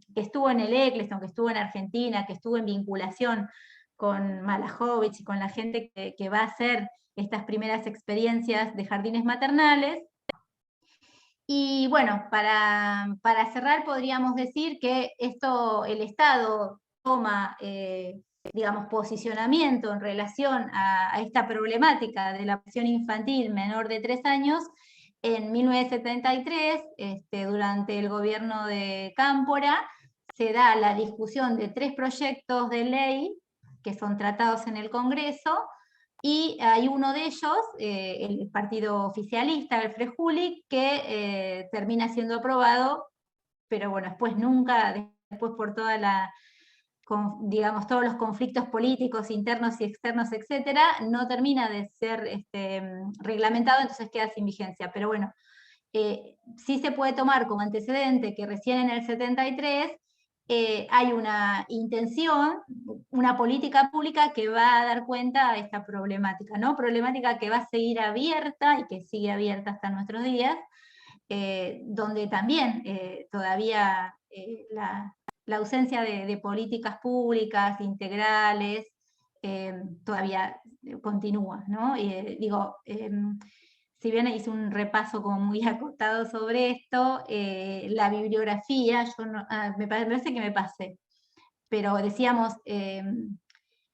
el Eccleston, que estuvo en Argentina, que estuvo en vinculación con Malajovich y con la gente que va a hacer estas primeras experiencias de jardines maternales. Y bueno, para cerrar podríamos decir que el Estado toma, digamos, posicionamiento en relación a esta problemática de la presión infantil menor de 3 años, en 1973, durante el gobierno de Cámpora, se da la discusión de 3 proyectos de ley que son tratados en el Congreso, y hay uno de ellos, el partido oficialista, el Frejuli, que termina siendo aprobado, pero bueno, después nunca, después por toda digamos, todos los conflictos políticos internos y externos, etcétera, no termina de ser reglamentado, entonces queda sin vigencia. Pero bueno, sí se puede tomar como antecedente que recién en el 73 hay una intención, una política pública que va a dar cuenta a esta problemática, ¿no? Problemática que va a seguir abierta y que sigue abierta hasta nuestros días, donde también todavía la ausencia de políticas públicas integrales todavía continúa, ¿no? Digo, si bien hice un repaso como muy acotado sobre esto, la bibliografía, me parece que me pasé, pero decíamos,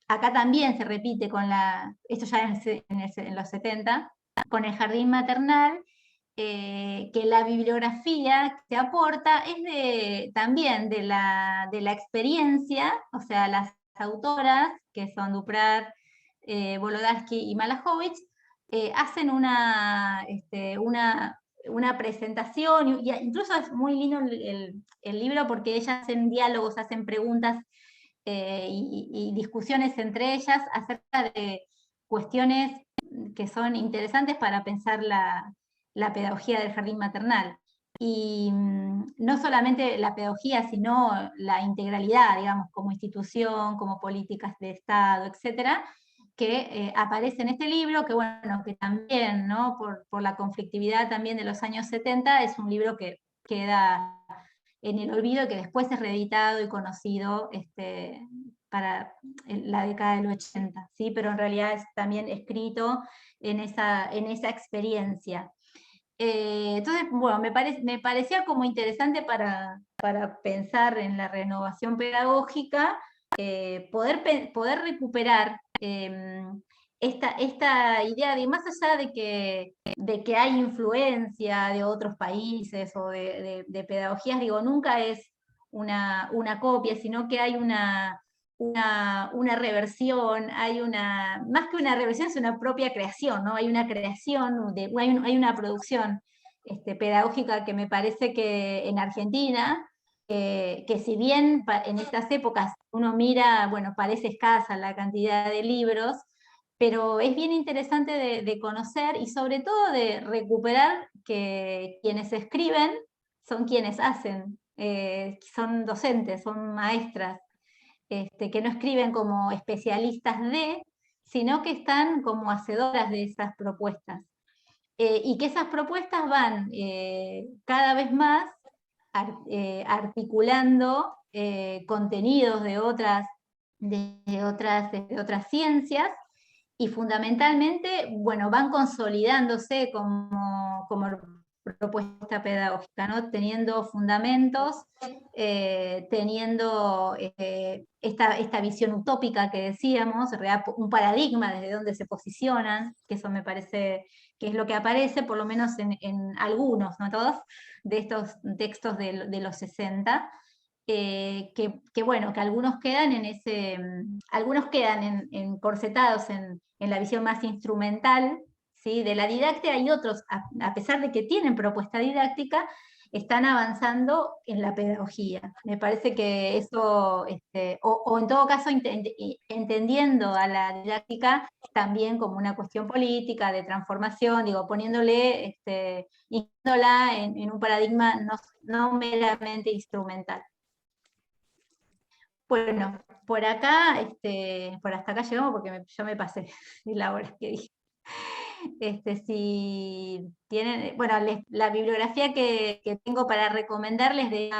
acá también se repite esto ya en los 70, con el jardín maternal, que la bibliografía que se aporta es también de la experiencia, o sea, las autoras, que son Duprat, Volodarsky y Malachowicz, hacen una presentación, y incluso es muy lindo el libro porque ellas hacen diálogos, hacen preguntas y discusiones entre ellas acerca de cuestiones que son interesantes para pensar la pedagogía del jardín maternal. Y no solamente la pedagogía, sino la integralidad, digamos, como institución, como políticas de Estado, etcétera, que aparece en este libro, que bueno, que también, ¿no? por la conflictividad también de los años 70, es un libro que queda en el olvido, que después es reeditado y conocido para la década del 80, ¿sí? Pero en realidad es también escrito en esa experiencia. Entonces, bueno, me parecía como interesante para pensar en la renovación pedagógica, poder recuperar esta idea de, más allá de que hay influencia de otros países o de pedagogías, digo, nunca es una copia, sino que hay una reversión, más que una reversión, es una propia creación, ¿no? Hay una creación, hay una producción pedagógica que me parece que en Argentina, que si bien en estas épocas uno mira, bueno, parece escasa la cantidad de libros, pero es bien interesante de conocer y sobre todo de recuperar que quienes escriben son quienes hacen, son docentes, son maestras, que no escriben como especialistas sino que están como hacedoras de esas propuestas. Y que esas propuestas van cada vez más articulando contenidos de otras ciencias, y fundamentalmente, bueno, van consolidándose como propuesta pedagógica, ¿no? Teniendo fundamentos, teniendo esta visión utópica que decíamos, un paradigma desde donde se posicionan, que eso me parece que es lo que aparece, por lo menos en algunos, no todos, de estos textos de los 60, bueno, que algunos quedan encorsetados en la visión más instrumental, ¿sí? De la didáctica, y otros, a pesar de que tienen propuesta didáctica, están avanzando en la pedagogía. Me parece que eso, o en todo caso, entendiendo a la didáctica también como una cuestión política, de transformación, digo, instalándola en un paradigma no meramente instrumental. Bueno, por acá, por hasta acá llegamos porque yo me pasé de la hora que dije. Si tienen, bueno, la bibliografía que tengo para recomendarles de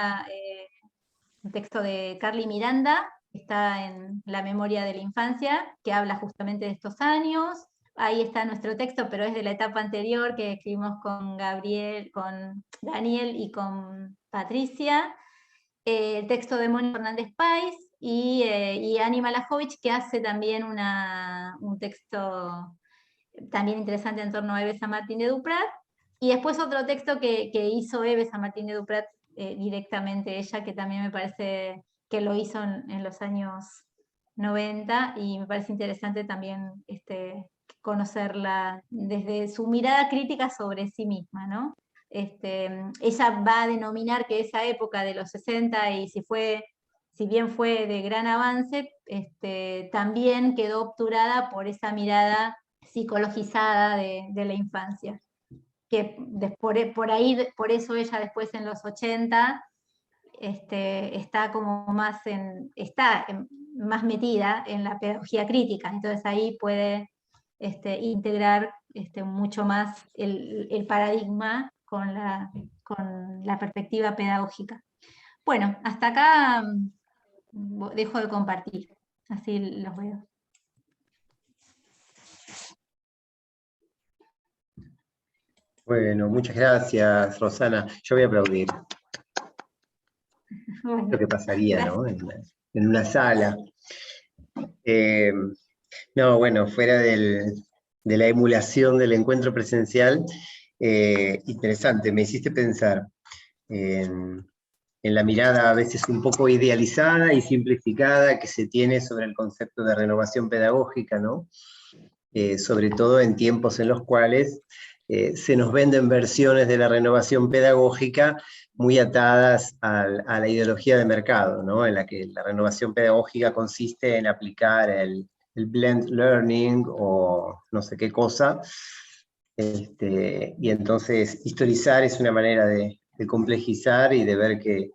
un texto de Carly Miranda, que está en La memoria de la infancia, que habla justamente de estos años. Ahí está nuestro texto, pero es de la etapa anterior, que escribimos con Daniel y con Patricia. El texto de Mónica Fernández Páez, y Ani Malajovich, que hace también un texto también interesante en torno a Eve San Martín de Duprat, y después otro texto que hizo Eve San Martín de Duprat directamente ella, que también me parece que lo hizo en los años 90, y me parece interesante también conocerla desde su mirada crítica sobre sí misma, ¿no? Ella va a denominar que esa época de los 60, y si bien fue de gran avance, también quedó obturada por esa mirada psicologizada de la infancia, que por eso ella después en los 80 está como más metida en la pedagogía crítica, entonces ahí puede integrar mucho más el paradigma con la perspectiva pedagógica. Bueno, hasta acá dejo de compartir, así los veo. Bueno, muchas gracias, Rosana. Yo voy a aplaudir. Bueno, Lo que pasaría, gracias. ¿no? En una sala. No, bueno, fuera de la emulación del encuentro presencial, interesante, me hiciste pensar en la mirada a veces un poco idealizada y simplificada que se tiene sobre el concepto de renovación pedagógica, ¿no? Sobre todo en tiempos en los cuales se nos venden versiones de la renovación pedagógica muy atadas a la ideología de mercado, ¿no? En la que la renovación pedagógica consiste en aplicar el blend learning o no sé qué cosa, y entonces historizar es una manera de complejizar y de ver que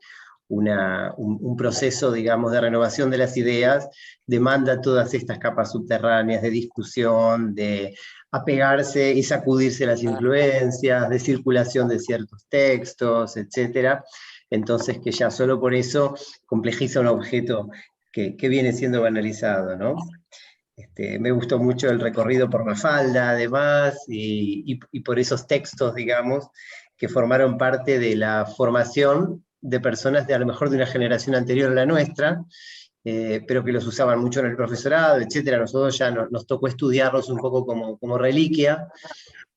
un proceso, digamos, de renovación de las ideas demanda todas estas capas subterráneas de discusión, de apegarse y sacudirse las influencias, de circulación de ciertos textos, etc. Entonces que ya solo por eso complejiza un objeto que viene siendo banalizado, ¿no? Me gustó mucho el recorrido por Mafalda, además, y por esos textos, digamos, que formaron parte de la formación de personas de a lo mejor de una generación anterior a la nuestra, pero que los usaban mucho en el profesorado, etcétera. Nosotros ya nos tocó estudiarlos un poco como reliquia,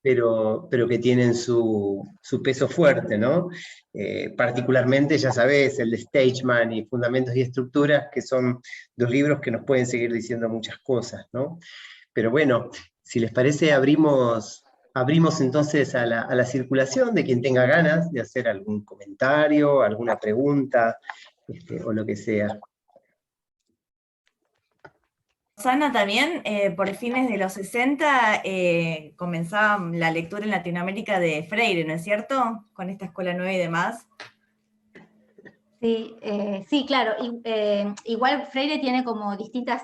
pero que tienen su peso fuerte, ¿no? Particularmente, ya sabés, el de Stageman y Fundamentos y Estructuras, que son dos libros que nos pueden seguir diciendo muchas cosas, ¿no? Pero bueno, si les parece, abrimos entonces a la circulación de quien tenga ganas de hacer algún comentario, alguna pregunta, o lo que sea. Rosana, también por fines de los 60 comenzaba la lectura en Latinoamérica de Freire, ¿no es cierto? Con esta escuela nueva y demás. Sí, sí, claro. Igual Freire tiene como distintas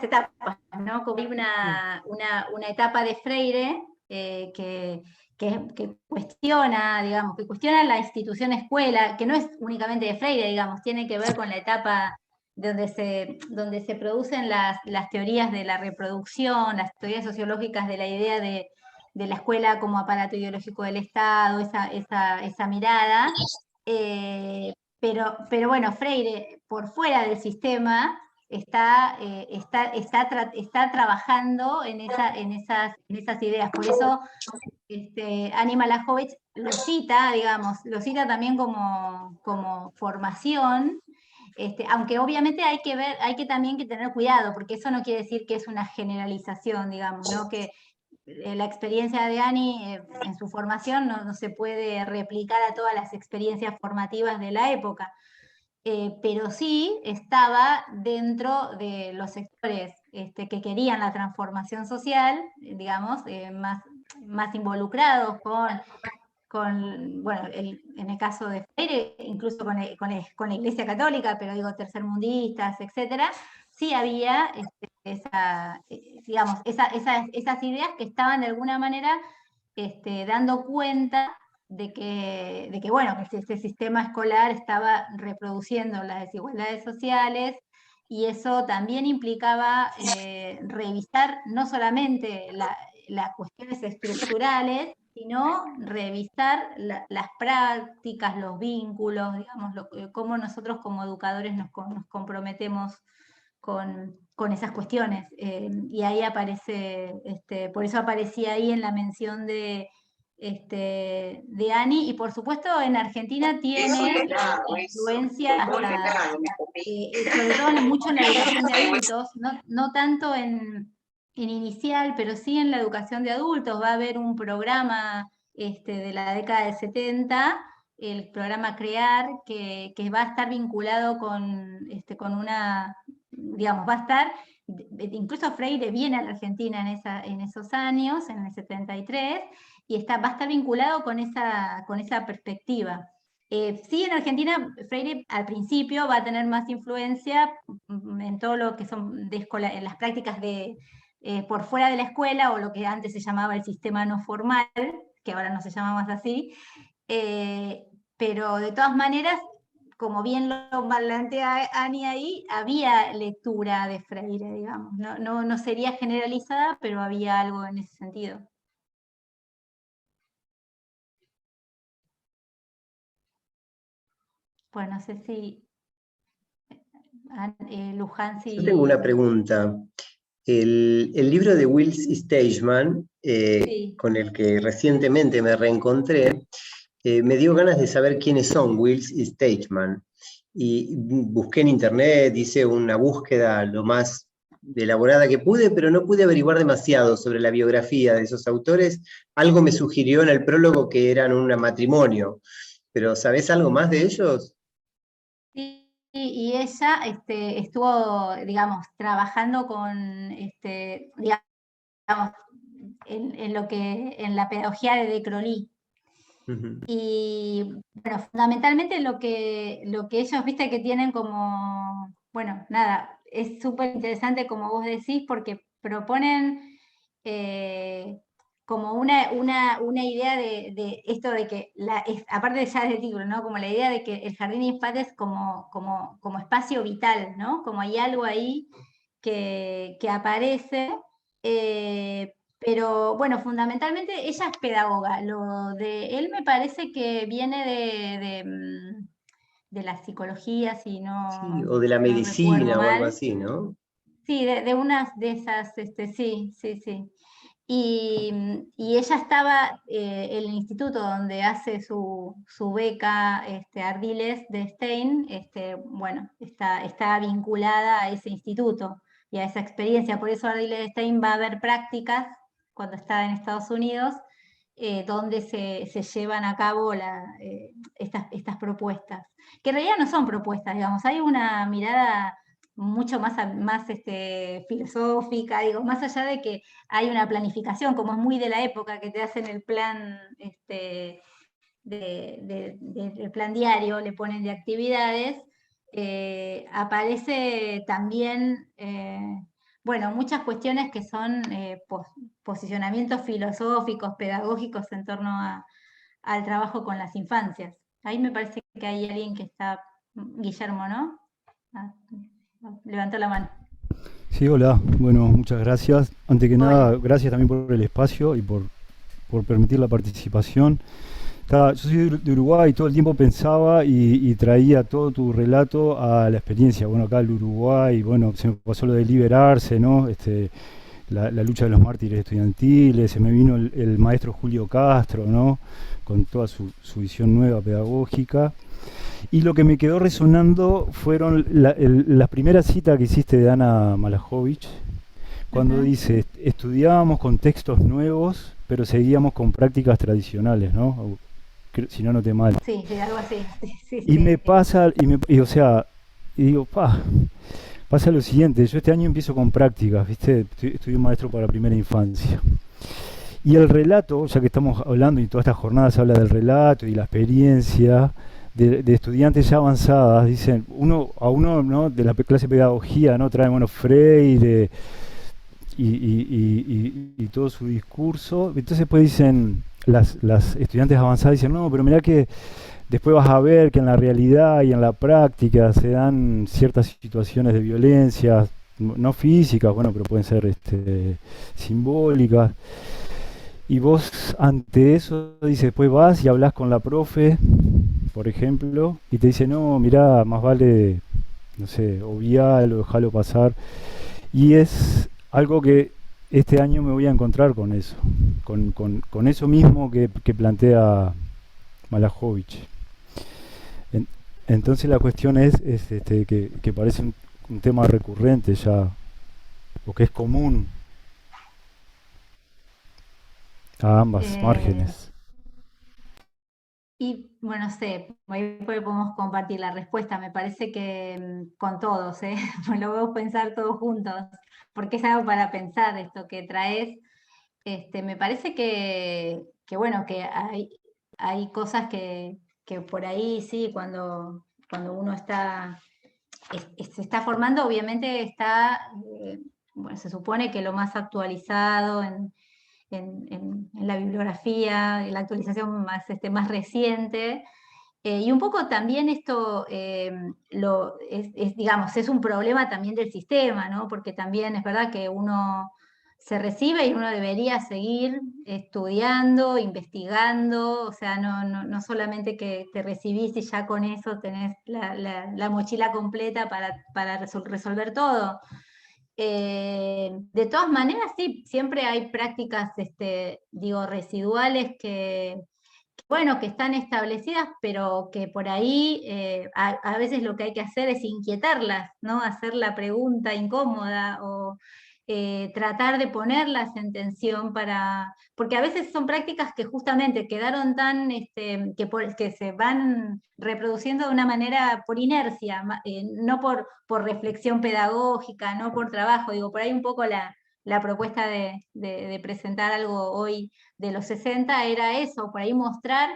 etapas, ¿no? Como hay una etapa de Freire que cuestiona, digamos, que cuestiona la institución escuela, que no es únicamente de Freire, digamos, tiene que ver con la etapa donde se producen las teorías de la reproducción, las teorías sociológicas de la idea de la escuela como aparato ideológico del Estado, esa mirada. Pero bueno, Freire, por fuera del sistema, está trabajando en esas ideas. Por eso Ani Malajovich lo cita, digamos, lo cita también como formación, aunque obviamente hay que también que tener cuidado, porque eso no quiere decir que es una generalización, digamos, ¿no? Que la experiencia de Ani en su formación no se puede replicar a todas las experiencias formativas de la época, pero sí estaba dentro de los sectores que querían la transformación social, digamos, más involucrados bueno, en el caso de Freire, incluso con la Iglesia Católica, pero digo, tercermundistas, etcétera, sí había digamos, esas ideas que estaban de alguna manera dando cuenta de que bueno, que este sistema escolar estaba reproduciendo las desigualdades sociales, y eso también implicaba revisar no solamente las cuestiones estructurales, sino revisar las prácticas, los vínculos, digamos, cómo nosotros como educadores nos comprometemos con esas cuestiones. Y ahí aparece, por eso aparecía ahí en la mención de Ani, y por supuesto en Argentina tiene influencia hasta, sobre todo mucho en la educación de adultos, no tanto en inicial, pero sí en la educación de adultos. Va a haber un programa de la década del 70, el programa CREAR, que va a estar vinculado con una, digamos, va a estar, incluso Freire viene a la Argentina en esos años, en el 73, y va a estar vinculado con esa perspectiva. Sí, en Argentina Freire al principio va a tener más influencia en todo lo que son en las prácticas por fuera de la escuela, o lo que antes se llamaba el sistema no formal, que ahora no se llama más así, pero de todas maneras, como bien lo plantea Ani ahí, había lectura de Freire, digamos. No sería generalizada, pero había algo en ese sentido. Bueno, no sé si Luján, si... Yo tengo una pregunta. El libro de Wills Stageman, Sí. con el que recientemente me reencontré, me dio ganas de saber quiénes son Wills y Stageman. Y busqué en internet, hice una búsqueda lo más elaborada que pude, pero no pude averiguar demasiado sobre la biografía de esos autores. Algo me sugirió en el prólogo que eran un matrimonio, pero ¿sabés algo más de ellos? Sí, y ella estuvo, digamos, trabajando digamos, en la pedagogía de Crowley. Y bueno, fundamentalmente lo que ellos, viste, que tienen como, bueno, nada, es súper interesante como vos decís, porque proponen como una idea de esto de que, aparte ya del título, ¿no? Como la idea de que el jardín de infantes como espacio vital, ¿no? Como hay algo ahí que aparece. Pero bueno, fundamentalmente ella es pedagoga. Lo de él me parece que viene de la psicología, si Sí, no, o de la no recuerdo medicina o algo mal. así, ¿no? Sí, de unas de esas, sí, sí, sí. Y ella estaba, el instituto donde hace su beca Ardiles de Stein, bueno, está vinculada a ese instituto y a esa experiencia. Por eso Ardiles de Stein va a haber prácticas cuando está en Estados Unidos, donde se llevan a cabo estas propuestas, que en realidad no son propuestas, digamos, hay una mirada mucho más filosófica, digo, más allá de que hay una planificación, como es muy de la época, que te hacen el plan del plan diario, le ponen de actividades, aparece también, bueno, muchas cuestiones que son posicionamientos filosóficos, pedagógicos en torno al trabajo con las infancias. Ahí me parece que hay alguien que está, Guillermo, ¿no? Levantó la mano. Sí, hola. Bueno, muchas gracias. Antes que nada, gracias también por el espacio y por permitir la participación. Yo soy de Uruguay y todo el tiempo pensaba y traía todo tu relato a la experiencia. Bueno, acá el Uruguay, bueno, se me pasó lo de liberarse, ¿no? La lucha de los mártires estudiantiles, se me vino el maestro Julio Castro, ¿no? Con toda su visión nueva pedagógica. Y lo que me quedó resonando fueron la primera cita que hiciste de Ana Malajovich, cuando dice, estudiábamos con textos nuevos, pero seguíamos con prácticas tradicionales, ¿no? Si no noté mal. Sí, algo así. Sí, y me pasa, y digo, pasa lo siguiente, yo este año empiezo con prácticas, ¿viste? Estudio maestro para primera infancia. Y el relato, ya que estamos hablando y todas estas jornadas habla del relato y la experiencia de estudiantes ya avanzadas, dicen, uno ¿no? De la clase de pedagogía, ¿no? Trae, bueno, Freire y todo su discurso. Entonces pues dicen, las estudiantes avanzadas dicen, no, pero mirá que después vas a ver que en la realidad y en la práctica se dan ciertas situaciones de violencia, no físicas, bueno, pero pueden ser simbólicas. Y vos ante eso, dice, después vas y hablas con la profe, por ejemplo, y te dice, no, mirá, más vale, no sé, obvialo, déjalo pasar. Y es algo que este año me voy a encontrar con eso, con eso mismo que plantea Malajovic. En- entonces la cuestión es que parece un tema recurrente ya, o que es común a ambas Eh, márgenes. y bueno, no sé, ahí podemos compartir la respuesta. Me parece que con todos, ¿eh? Pues lo vamos a pensar todos juntos, porque es algo para pensar esto que traes. Me parece que bueno, que hay cosas que por ahí sí, cuando uno está, se está formando, obviamente está, bueno, se supone que lo más actualizado en la bibliografía, en la actualización más, más reciente. Y un poco también esto digamos, es un problema también del sistema, ¿no? Porque también es verdad que uno se recibe y uno debería seguir estudiando, investigando, o sea, no solamente que te recibís y ya con eso tenés la mochila completa para resolver todo. De todas maneras, sí, siempre hay prácticas, digo, residuales bueno, que están establecidas, pero que por ahí a veces lo que hay que hacer es inquietarlas, ¿no? Hacer la pregunta incómoda o tratar de ponerlas en tensión porque a veces son prácticas que justamente quedaron tan, que se van reproduciendo de una manera por inercia, no por reflexión pedagógica, no por trabajo, digo, por ahí un poco la propuesta de presentar algo hoy de los 60 era eso, por ahí mostrar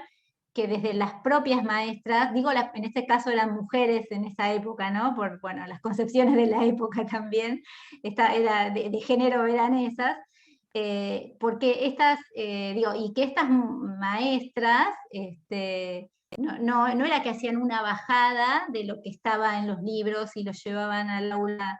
que desde las propias maestras, digo, en este caso eran mujeres en esa época, ¿no? Por, bueno, las concepciones de la época también, era de género eran esas, porque estas, digo, y que estas maestras, no era que hacían una bajada de lo que estaba en los libros y lo llevaban al aula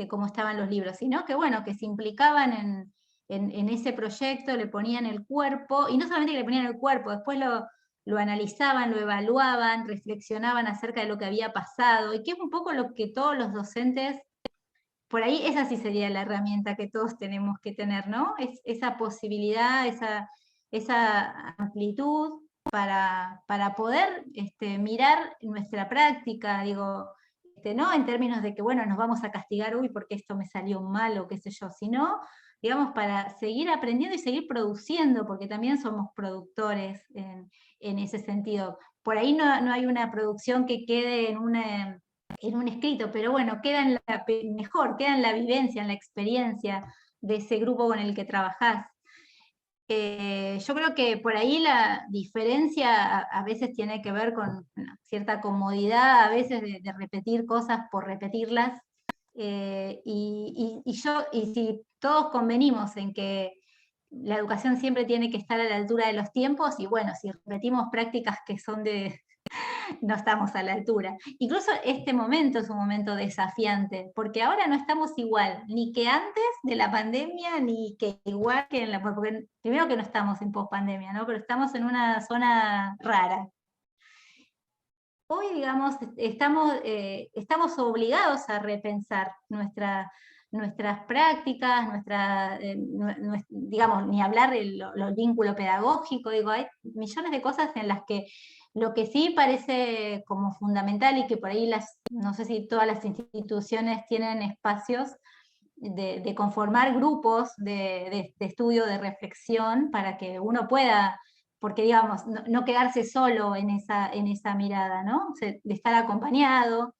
como estaban los libros, sino que bueno, que se implicaban en ese proyecto, le ponían el cuerpo, y no solamente que le ponían el cuerpo, después lo analizaban, lo evaluaban, reflexionaban acerca de lo que había pasado, y que es un poco lo que todos los docentes, por ahí esa sí sería la herramienta que todos tenemos que tener, ¿no? Es esa posibilidad, esa amplitud para poder mirar nuestra práctica, digo, ¿no? En términos de que, bueno, nos vamos a castigar, uy, porque esto me salió mal o qué sé yo, sino, digamos, para seguir aprendiendo y seguir produciendo, porque también somos productores en ese sentido. Por ahí no hay una producción que quede en un escrito, pero bueno, mejor, queda en la vivencia, en la experiencia de ese grupo con el que trabajás. Yo creo que por ahí la diferencia a veces tiene que ver con una cierta comodidad, a veces de repetir cosas por repetirlas, y si todos convenimos en que la educación siempre tiene que estar a la altura de los tiempos, y bueno, si repetimos prácticas que son no estamos a la altura. Incluso este momento es un momento desafiante, porque ahora no estamos igual, ni que antes de la pandemia, ni que igual que porque primero que no estamos en pospandemia, ¿no? Pero estamos en una zona rara. Hoy, digamos, estamos obligados a repensar nuestras prácticas, digamos, ni hablar del vínculo pedagógico, digo, hay millones de cosas en las que lo que sí parece como fundamental y que por ahí no sé si todas las instituciones tienen espacios de conformar grupos de estudio, de reflexión, para que uno pueda, porque digamos, no quedarse solo en esa mirada, ¿no? O sea, de estar acompañado.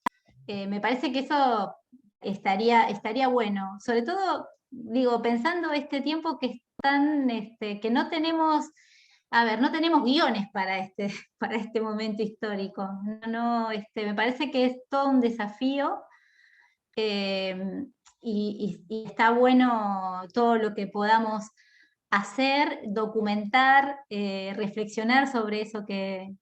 Me parece que eso estaría bueno, sobre todo, digo, pensando este tiempo que es tan, que no tenemos, a ver, no tenemos guiones para para este momento histórico. Me parece que es todo un desafío, eh, y está bueno todo lo que podamos hacer, documentar, reflexionar sobre eso que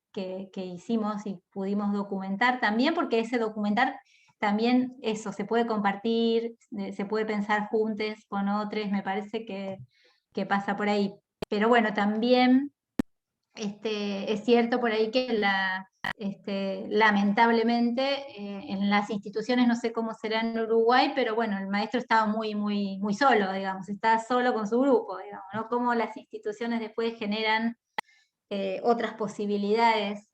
hicimos y pudimos documentar también, porque ese documentar también eso se puede compartir, se puede pensar juntos con otros, me parece que pasa por ahí. pero bueno, también es cierto por ahí que lamentablemente en las instituciones, no sé cómo será en Uruguay, pero bueno, el maestro estaba muy solo, digamos, estaba solo con su grupo, digamos, ¿no? Cómo las instituciones después generan otras posibilidades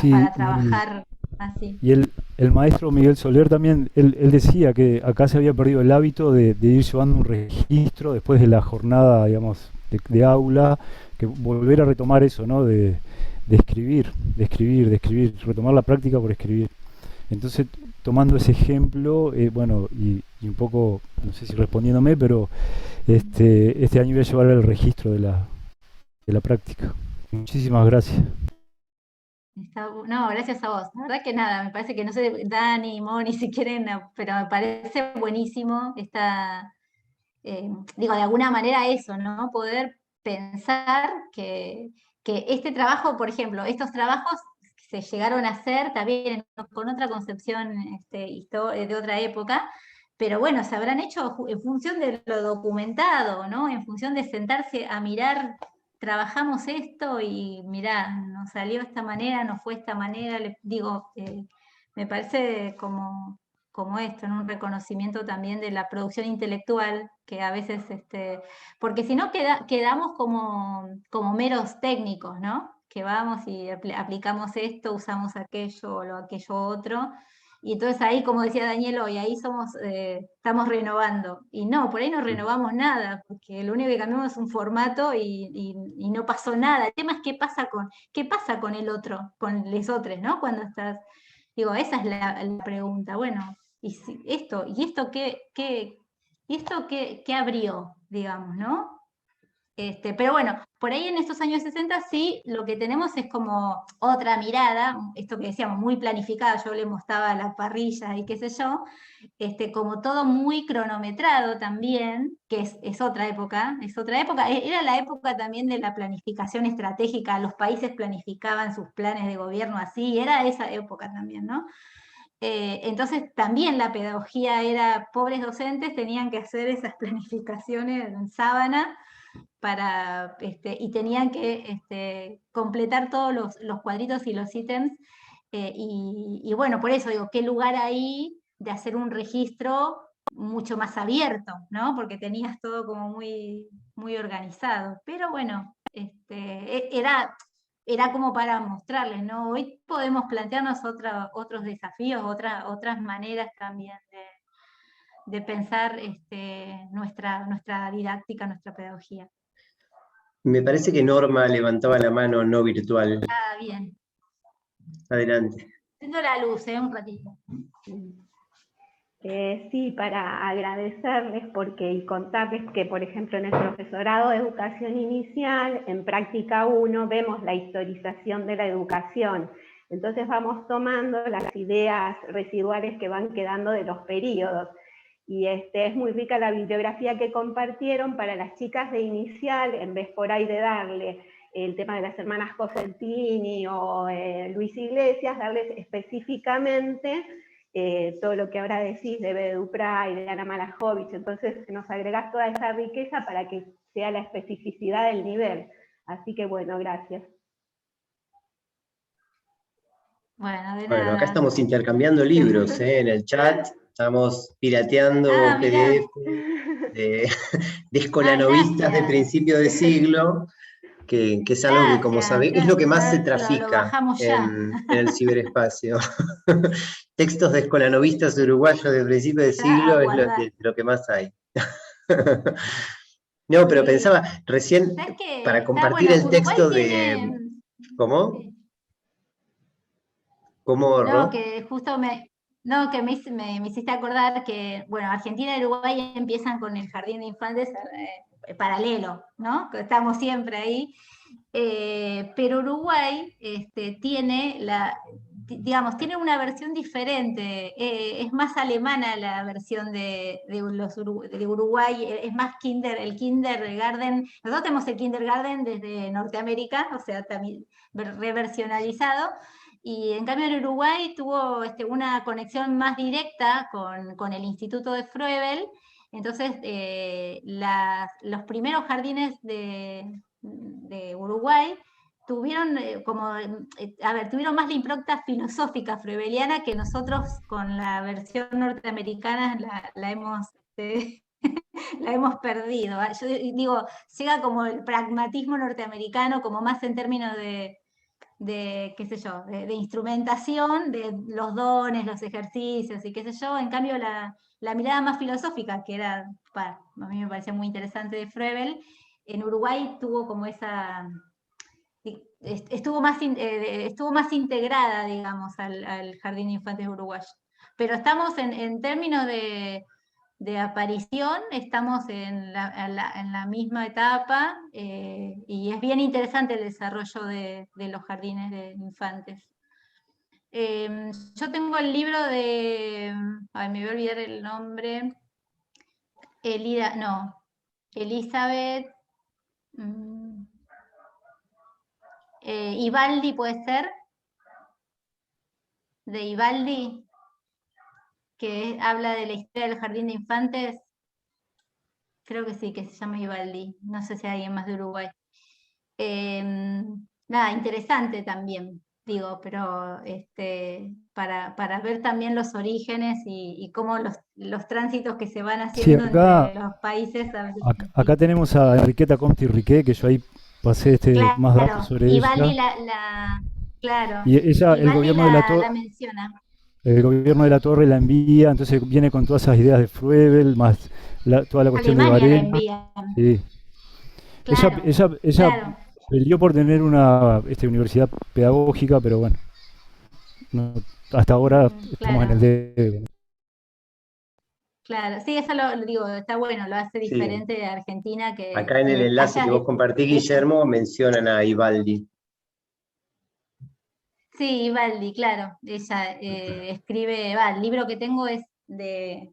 Sí, para trabajar así. y el maestro Miguel Soler también, él decía que acá se había perdido el hábito de ir llevando un registro después de la jornada, digamos, de aula, que volver a retomar eso, ¿no? De escribir, retomar la práctica por escribir. Entonces, tomando ese ejemplo, bueno, y un poco, no sé si respondiéndome, pero este año voy a llevar el registro de la práctica. Muchísimas gracias. No, gracias a vos. La verdad que nada, me parece que no sé, Dani, Moni, si quieren, pero me parece buenísimo digo, de alguna manera eso, ¿no? Poder pensar que este trabajo, por ejemplo, estos trabajos se llegaron a hacer también con otra concepción de otra época, pero bueno, se habrán hecho en función de lo documentado, ¿no? En función de sentarse a mirar, trabajamos esto y mirá, nos salió de esta manera, nos fue de esta manera, digo, me parece como esto, en un reconocimiento también de la producción intelectual, que a veces, porque si no quedamos como meros técnicos, ¿no? Que vamos y aplicamos esto, usamos aquello o aquello otro, y entonces ahí, como decía Daniel hoy, ahí estamos renovando, y no, por ahí no renovamos nada, porque lo único que cambiamos es un formato y no pasó nada. El tema es qué pasa con el otro, con les otros, ¿no? Cuando estás, digo, esa es la pregunta. Bueno, ¿y esto qué abrió, digamos, ¿no? Pero bueno, por ahí en estos años 60 sí, lo que tenemos es como otra mirada, esto que decíamos, muy planificada, yo le mostraba las parrillas y qué sé yo, como todo muy cronometrado también, que es otra época, era la época también de la planificación estratégica, los países planificaban sus planes de gobierno así, era esa época también, ¿no? Entonces también la pedagogía era, pobres docentes tenían que hacer esas planificaciones en sábana y tenían que completar todos los cuadritos y los ítems. Y bueno, por eso digo, qué lugar ahí de hacer un registro mucho más abierto, ¿no? Porque tenías todo como muy organizado. Pero bueno, era como para mostrarles, ¿no? Hoy podemos plantearnos otros desafíos, otras maneras también de pensar nuestra didáctica, nuestra pedagogía. Me parece que Norma levantaba la mano no virtual. Ah, bien. Adelante. Prendo la luz, un ratito. Sí, para agradecerles y contarles que, por ejemplo, en el profesorado de educación inicial, en práctica 1, vemos la historización de la educación. Entonces vamos tomando las ideas residuales que van quedando de los periodos. Y es muy rica la bibliografía que compartieron para las chicas de inicial, en vez por ahí de darle el tema de las hermanas Cosentini o Luis Iglesias, darles específicamente todo lo que ahora decís de Bede Duprat y de Ana Malajovic. Entonces nos agregás toda esa riqueza para que sea la especificidad del nivel. Así que bueno, gracias. Bueno, de Bueno, acá nada. estamos intercambiando libros, en el chat, estamos pirateando PDF de escolanovistas de gracias. principio de siglo, que es algo que, como sabéis, es lo que más se Lo trafica bajamos ya. en el ciberespacio. Textos de escolanovistas uruguayos de principio de siglo es lo que más hay. No, pero pensaba, recién, ¿Sabes qué? para Está compartir bueno, el Uruguay texto de... tiene... ¿Cómo? ¿Cómo, No, Ro? que justo me hiciste acordar que, bueno, Argentina y Uruguay empiezan con el jardín de infantes paralelo, ¿no? Que estamos siempre ahí. Pero Uruguay tiene digamos, tiene una versión diferente, es más alemana la versión de Uruguay, es más el kindergarten, nosotros tenemos el kindergarten desde Norteamérica, o sea, también reversionalizado, y en cambio en Uruguay tuvo una conexión más directa con el Instituto de Froebel. Entonces los primeros jardines de Uruguay, tuvieron tuvieron más la impronta filosófica froebeliana que nosotros con la versión norteamericana la hemos la hemos perdido. Yo digo, llega como el pragmatismo norteamericano, como más en términos de qué sé yo, de instrumentación, de los dones, los ejercicios y qué sé yo. En cambio, la mirada más filosófica, que era, a mí me parecía muy interesante de Froebel, en Uruguay tuvo como esa... Estuvo más integrada, digamos, al Jardín de Infantes Uruguayo. Pero estamos en términos de aparición, estamos en la misma etapa, y es bien interesante el desarrollo de los jardines de infantes. Yo tengo el libro de, me voy a olvidar el nombre, Elizabeth Ivaldi, ¿puede ser? De Ivaldi, que habla de la historia del jardín de infantes. Creo que sí, que se llama Ivaldi. No sé si hay alguien más de Uruguay. Nada, interesante también, digo, pero para ver también los orígenes y cómo los tránsitos que se van haciendo entre los países. Acá tenemos a Enriqueta Comti-Riquet, que yo ahí pasé claro, más datos sobre Ivaldi ella. claro, Y ella, el gobierno de la Torre, la menciona. el gobierno de la Torre la envía, entonces viene con todas esas ideas de Froebel, más toda la cuestión de Alemania la Varela. envía. Sí. Claro, ella claro. peleó por tener una universidad pedagógica, pero bueno, hasta ahora estamos en el de... Claro, sí, eso lo digo, está bueno, lo hace diferente de Argentina. Que acá en el enlace que vos compartís, Guillermo, mencionan a Ivaldi. Sí, Ivaldi, claro, ella escribe, el libro que tengo es de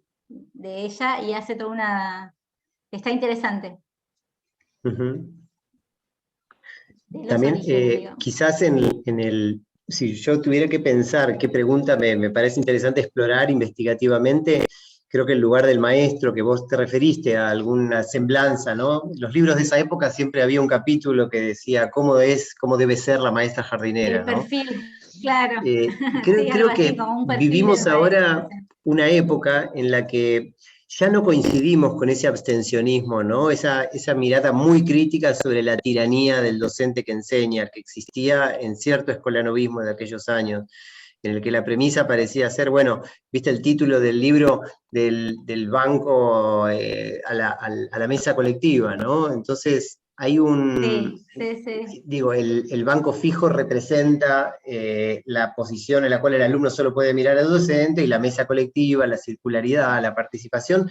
ella y hace toda una... Está interesante. También, quizás si yo tuviera que pensar qué pregunta me parece interesante explorar investigativamente, creo que el lugar del maestro, que vos te referiste a alguna semblanza, ¿no? Los libros de esa época siempre había un capítulo que decía cómo debe ser la maestra jardinera, el perfil, claro. Creo que vivimos ahora una época en la que ya no coincidimos con ese abstencionismo, ¿no? Esa mirada muy crítica sobre la tiranía del docente que enseña, que existía en cierto escolanovismo de aquellos años, en el que la premisa parecía ser, bueno, viste el título del libro del banco a la mesa colectiva, ¿no? Entonces hay digo, el banco fijo representa la posición en la cual el alumno solo puede mirar al docente, y la mesa colectiva, la circularidad, la participación,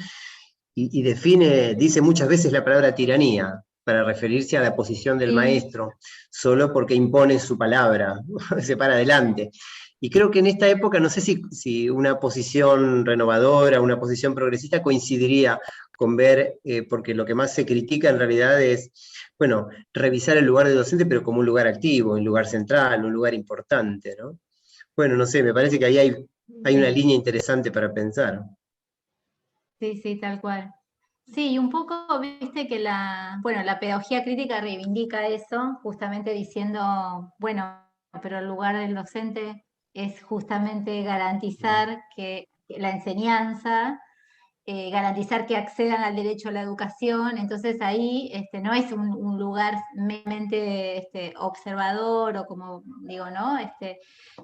y dice muchas veces la palabra tiranía, para referirse a la posición del maestro, solo porque impone su palabra, se para adelante. Y creo que en esta época, no sé si una posición renovadora, una posición progresista coincidiría con ver, porque lo que más se critica en realidad es, bueno, revisar el lugar del docente, pero como un lugar activo, un lugar central, un lugar importante, ¿no? Bueno, no sé, me parece que ahí hay una línea interesante para pensar. Sí, tal cual. Sí, y un poco, viste que la pedagogía crítica reivindica eso, justamente diciendo, bueno, pero el lugar del docente es justamente garantizar que la enseñanza, garantizar que accedan al derecho a la educación. Entonces ahí no es un lugar meramente observador o como digo, ¿no?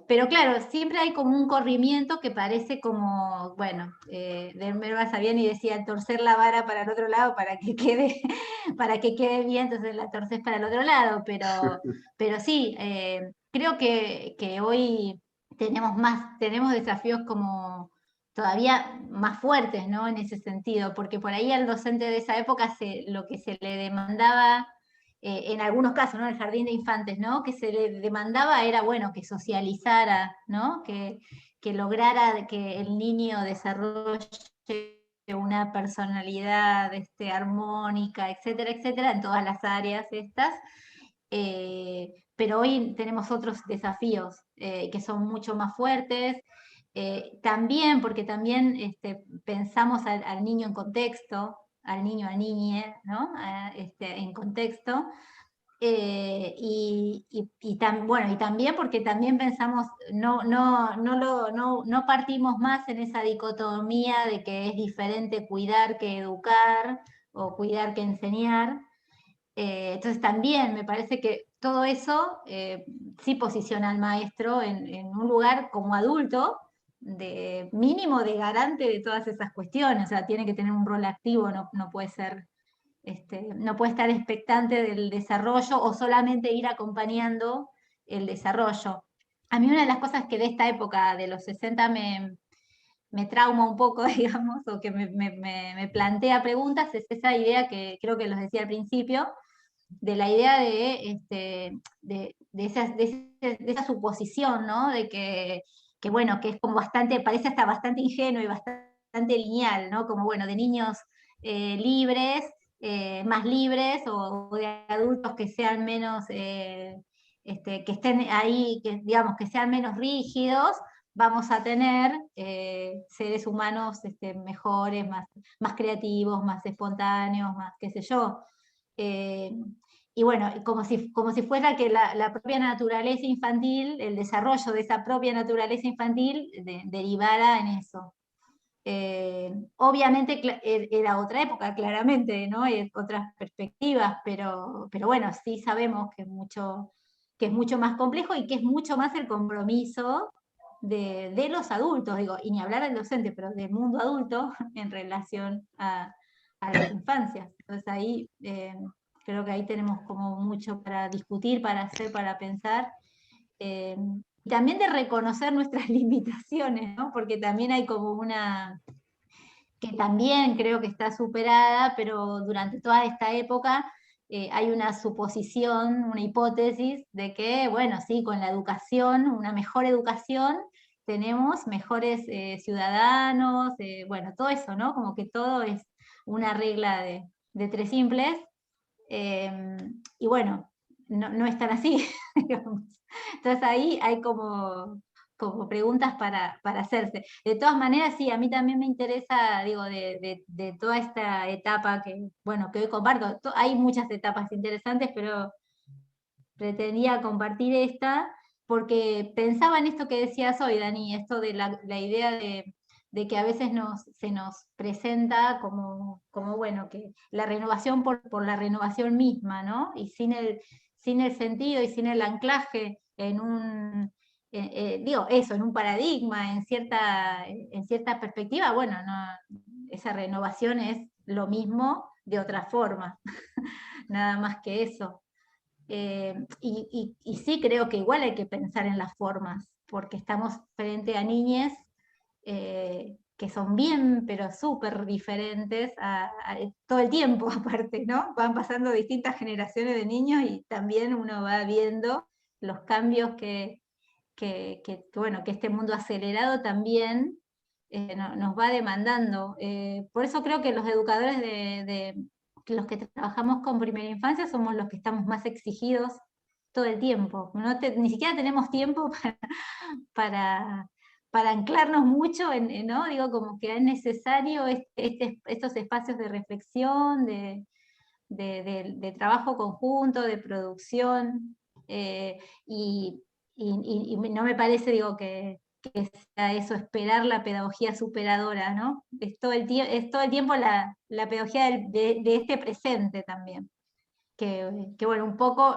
Pero claro, siempre hay como un corrimiento que parece como, bueno, Delmer sabían y decía torcer la vara para el otro lado para que quede, para que quede bien, entonces la torces para el otro lado, pero sí, creo que hoy tenemos desafíos como todavía más fuertes, ¿no? En ese sentido, porque por ahí al docente de esa época lo que se le demandaba, en algunos casos, ¿no? El jardín de infantes, ¿no? Que se le demandaba era, bueno, que socializara, ¿no? Que lograra que el niño desarrolle una personalidad armónica, etcétera, etcétera, en todas las áreas estas. Pero hoy tenemos otros desafíos que son mucho más fuertes. También, porque también pensamos al niño en contexto, al niño, a niñe, ¿no? En contexto. Bueno, y también porque también pensamos, no partimos más en esa dicotomía de que es diferente cuidar que educar, o cuidar que enseñar. Entonces también me parece que todo eso sí posiciona al maestro en un lugar como adulto, de mínimo de garante de todas esas cuestiones. O sea, tiene que tener un rol activo, no puede ser, no puede estar expectante del desarrollo o solamente ir acompañando el desarrollo. A mí una de las cosas que de esta época de los 60 me trauma un poco, digamos, o que me plantea preguntas, es esa idea que creo que los decía al principio, de la idea de esa suposición, ¿no? De que, bueno, que es como bastante, parece hasta bastante ingenuo y bastante lineal, ¿no? Como, bueno, de niños libres, más libres, o de adultos que sean menos, que estén ahí, que digamos, que sean menos rígidos, vamos a tener seres humanos mejores, más creativos, más espontáneos, más qué sé yo. Eh, y bueno, como si fuera que la propia naturaleza infantil, el desarrollo de esa propia naturaleza infantil derivara en eso. Obviamente era otra época, claramente, ¿no? Otras perspectivas, pero bueno, sí sabemos que es mucho más complejo y que es mucho más el compromiso de los adultos, digo, y ni hablar del docente, pero del mundo adulto en relación a las infancias. Entonces ahí creo que ahí tenemos como mucho para discutir, para hacer, para pensar. Y también de reconocer nuestras limitaciones, ¿no? Porque también hay como una, que también creo que está superada, pero durante toda esta época hay una suposición, una hipótesis de que, bueno, sí, con la educación, una mejor educación, tenemos mejores ciudadanos, bueno, todo eso, ¿no? Como que todo es una regla de tres simples. Y bueno, no es tan así, digamos. Entonces ahí hay como preguntas para hacerse. De todas maneras, sí, a mí también me interesa, digo, de toda esta etapa que, bueno, que hoy comparto. Hay muchas etapas interesantes, pero pretendía compartir esta porque pensaba en esto que decías hoy, Dani, esto de la idea de que a veces se nos presenta como, bueno, que la renovación por la renovación misma, ¿no? Y sin el sentido y sin el anclaje en digo, eso, en un paradigma, en cierta perspectiva, bueno, no, esa renovación es lo mismo de otra forma, nada más que eso. Y sí creo que igual hay que pensar en las formas, porque estamos frente a niñes que son bien, pero súper diferentes todo el tiempo, aparte, ¿no? Van pasando distintas generaciones de niños y también uno va viendo los cambios bueno, que este mundo acelerado también nos va demandando. Por eso creo que los educadores que los que trabajamos con primera infancia somos los que estamos más exigidos todo el tiempo. Ni siquiera tenemos tiempo para, para anclarnos mucho ¿no? Digo, como que es necesario estos espacios de reflexión, de trabajo conjunto, de producción, y, y no me parece, digo, que sea eso, esperar la pedagogía superadora, ¿no? Es todo el tiempo la pedagogía de este presente también. Que bueno, un poco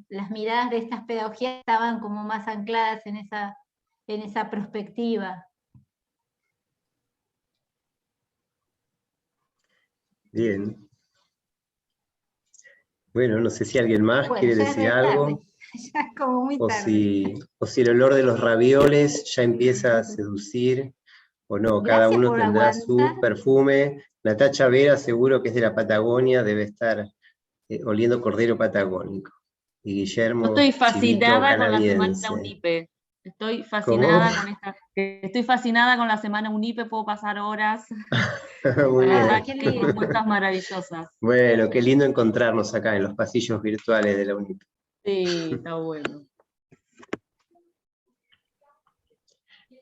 las miradas de estas pedagogías estaban como más ancladas en esa perspectiva. Bien. Bueno, no sé si alguien más Bueno, quiere ya es decir re tarde, algo, ya es como muy o tarde. o si el olor de los ravioles ya empieza a seducir, o no, cada Gracias uno por tendrá aguantar. su perfume. Natacha Vera seguro que es de la Patagonia, debe estar oliendo cordero patagónico. Y Yo Guillermo, estoy chivito fascinada con la semana canadiense. UNIPE. Estoy ¿Cómo? fascinada con estoy fascinada con la semana UNIPE, puedo pasar horas. Muy La bien. verdad Qué que lindo. propuestas maravillosas. Bueno, qué lindo encontrarnos acá en los pasillos virtuales de la UNIP. Sí, está bueno.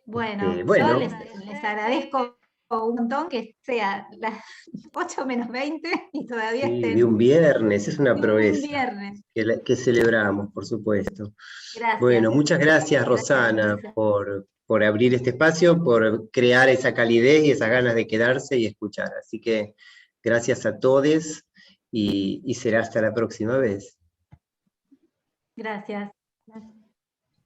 Bueno, yo Bueno, les agradezco un montón que sea las 8 menos 20 y todavía Sí, estén. de un viernes, es una de proeza. un viernes. Que celebramos, por supuesto. Gracias. Bueno, muchas gracias, Rosana, Luisa. por abrir este espacio, por crear esa calidez y esas ganas de quedarse y escuchar. Así que gracias a todos y será hasta la próxima vez. Gracias.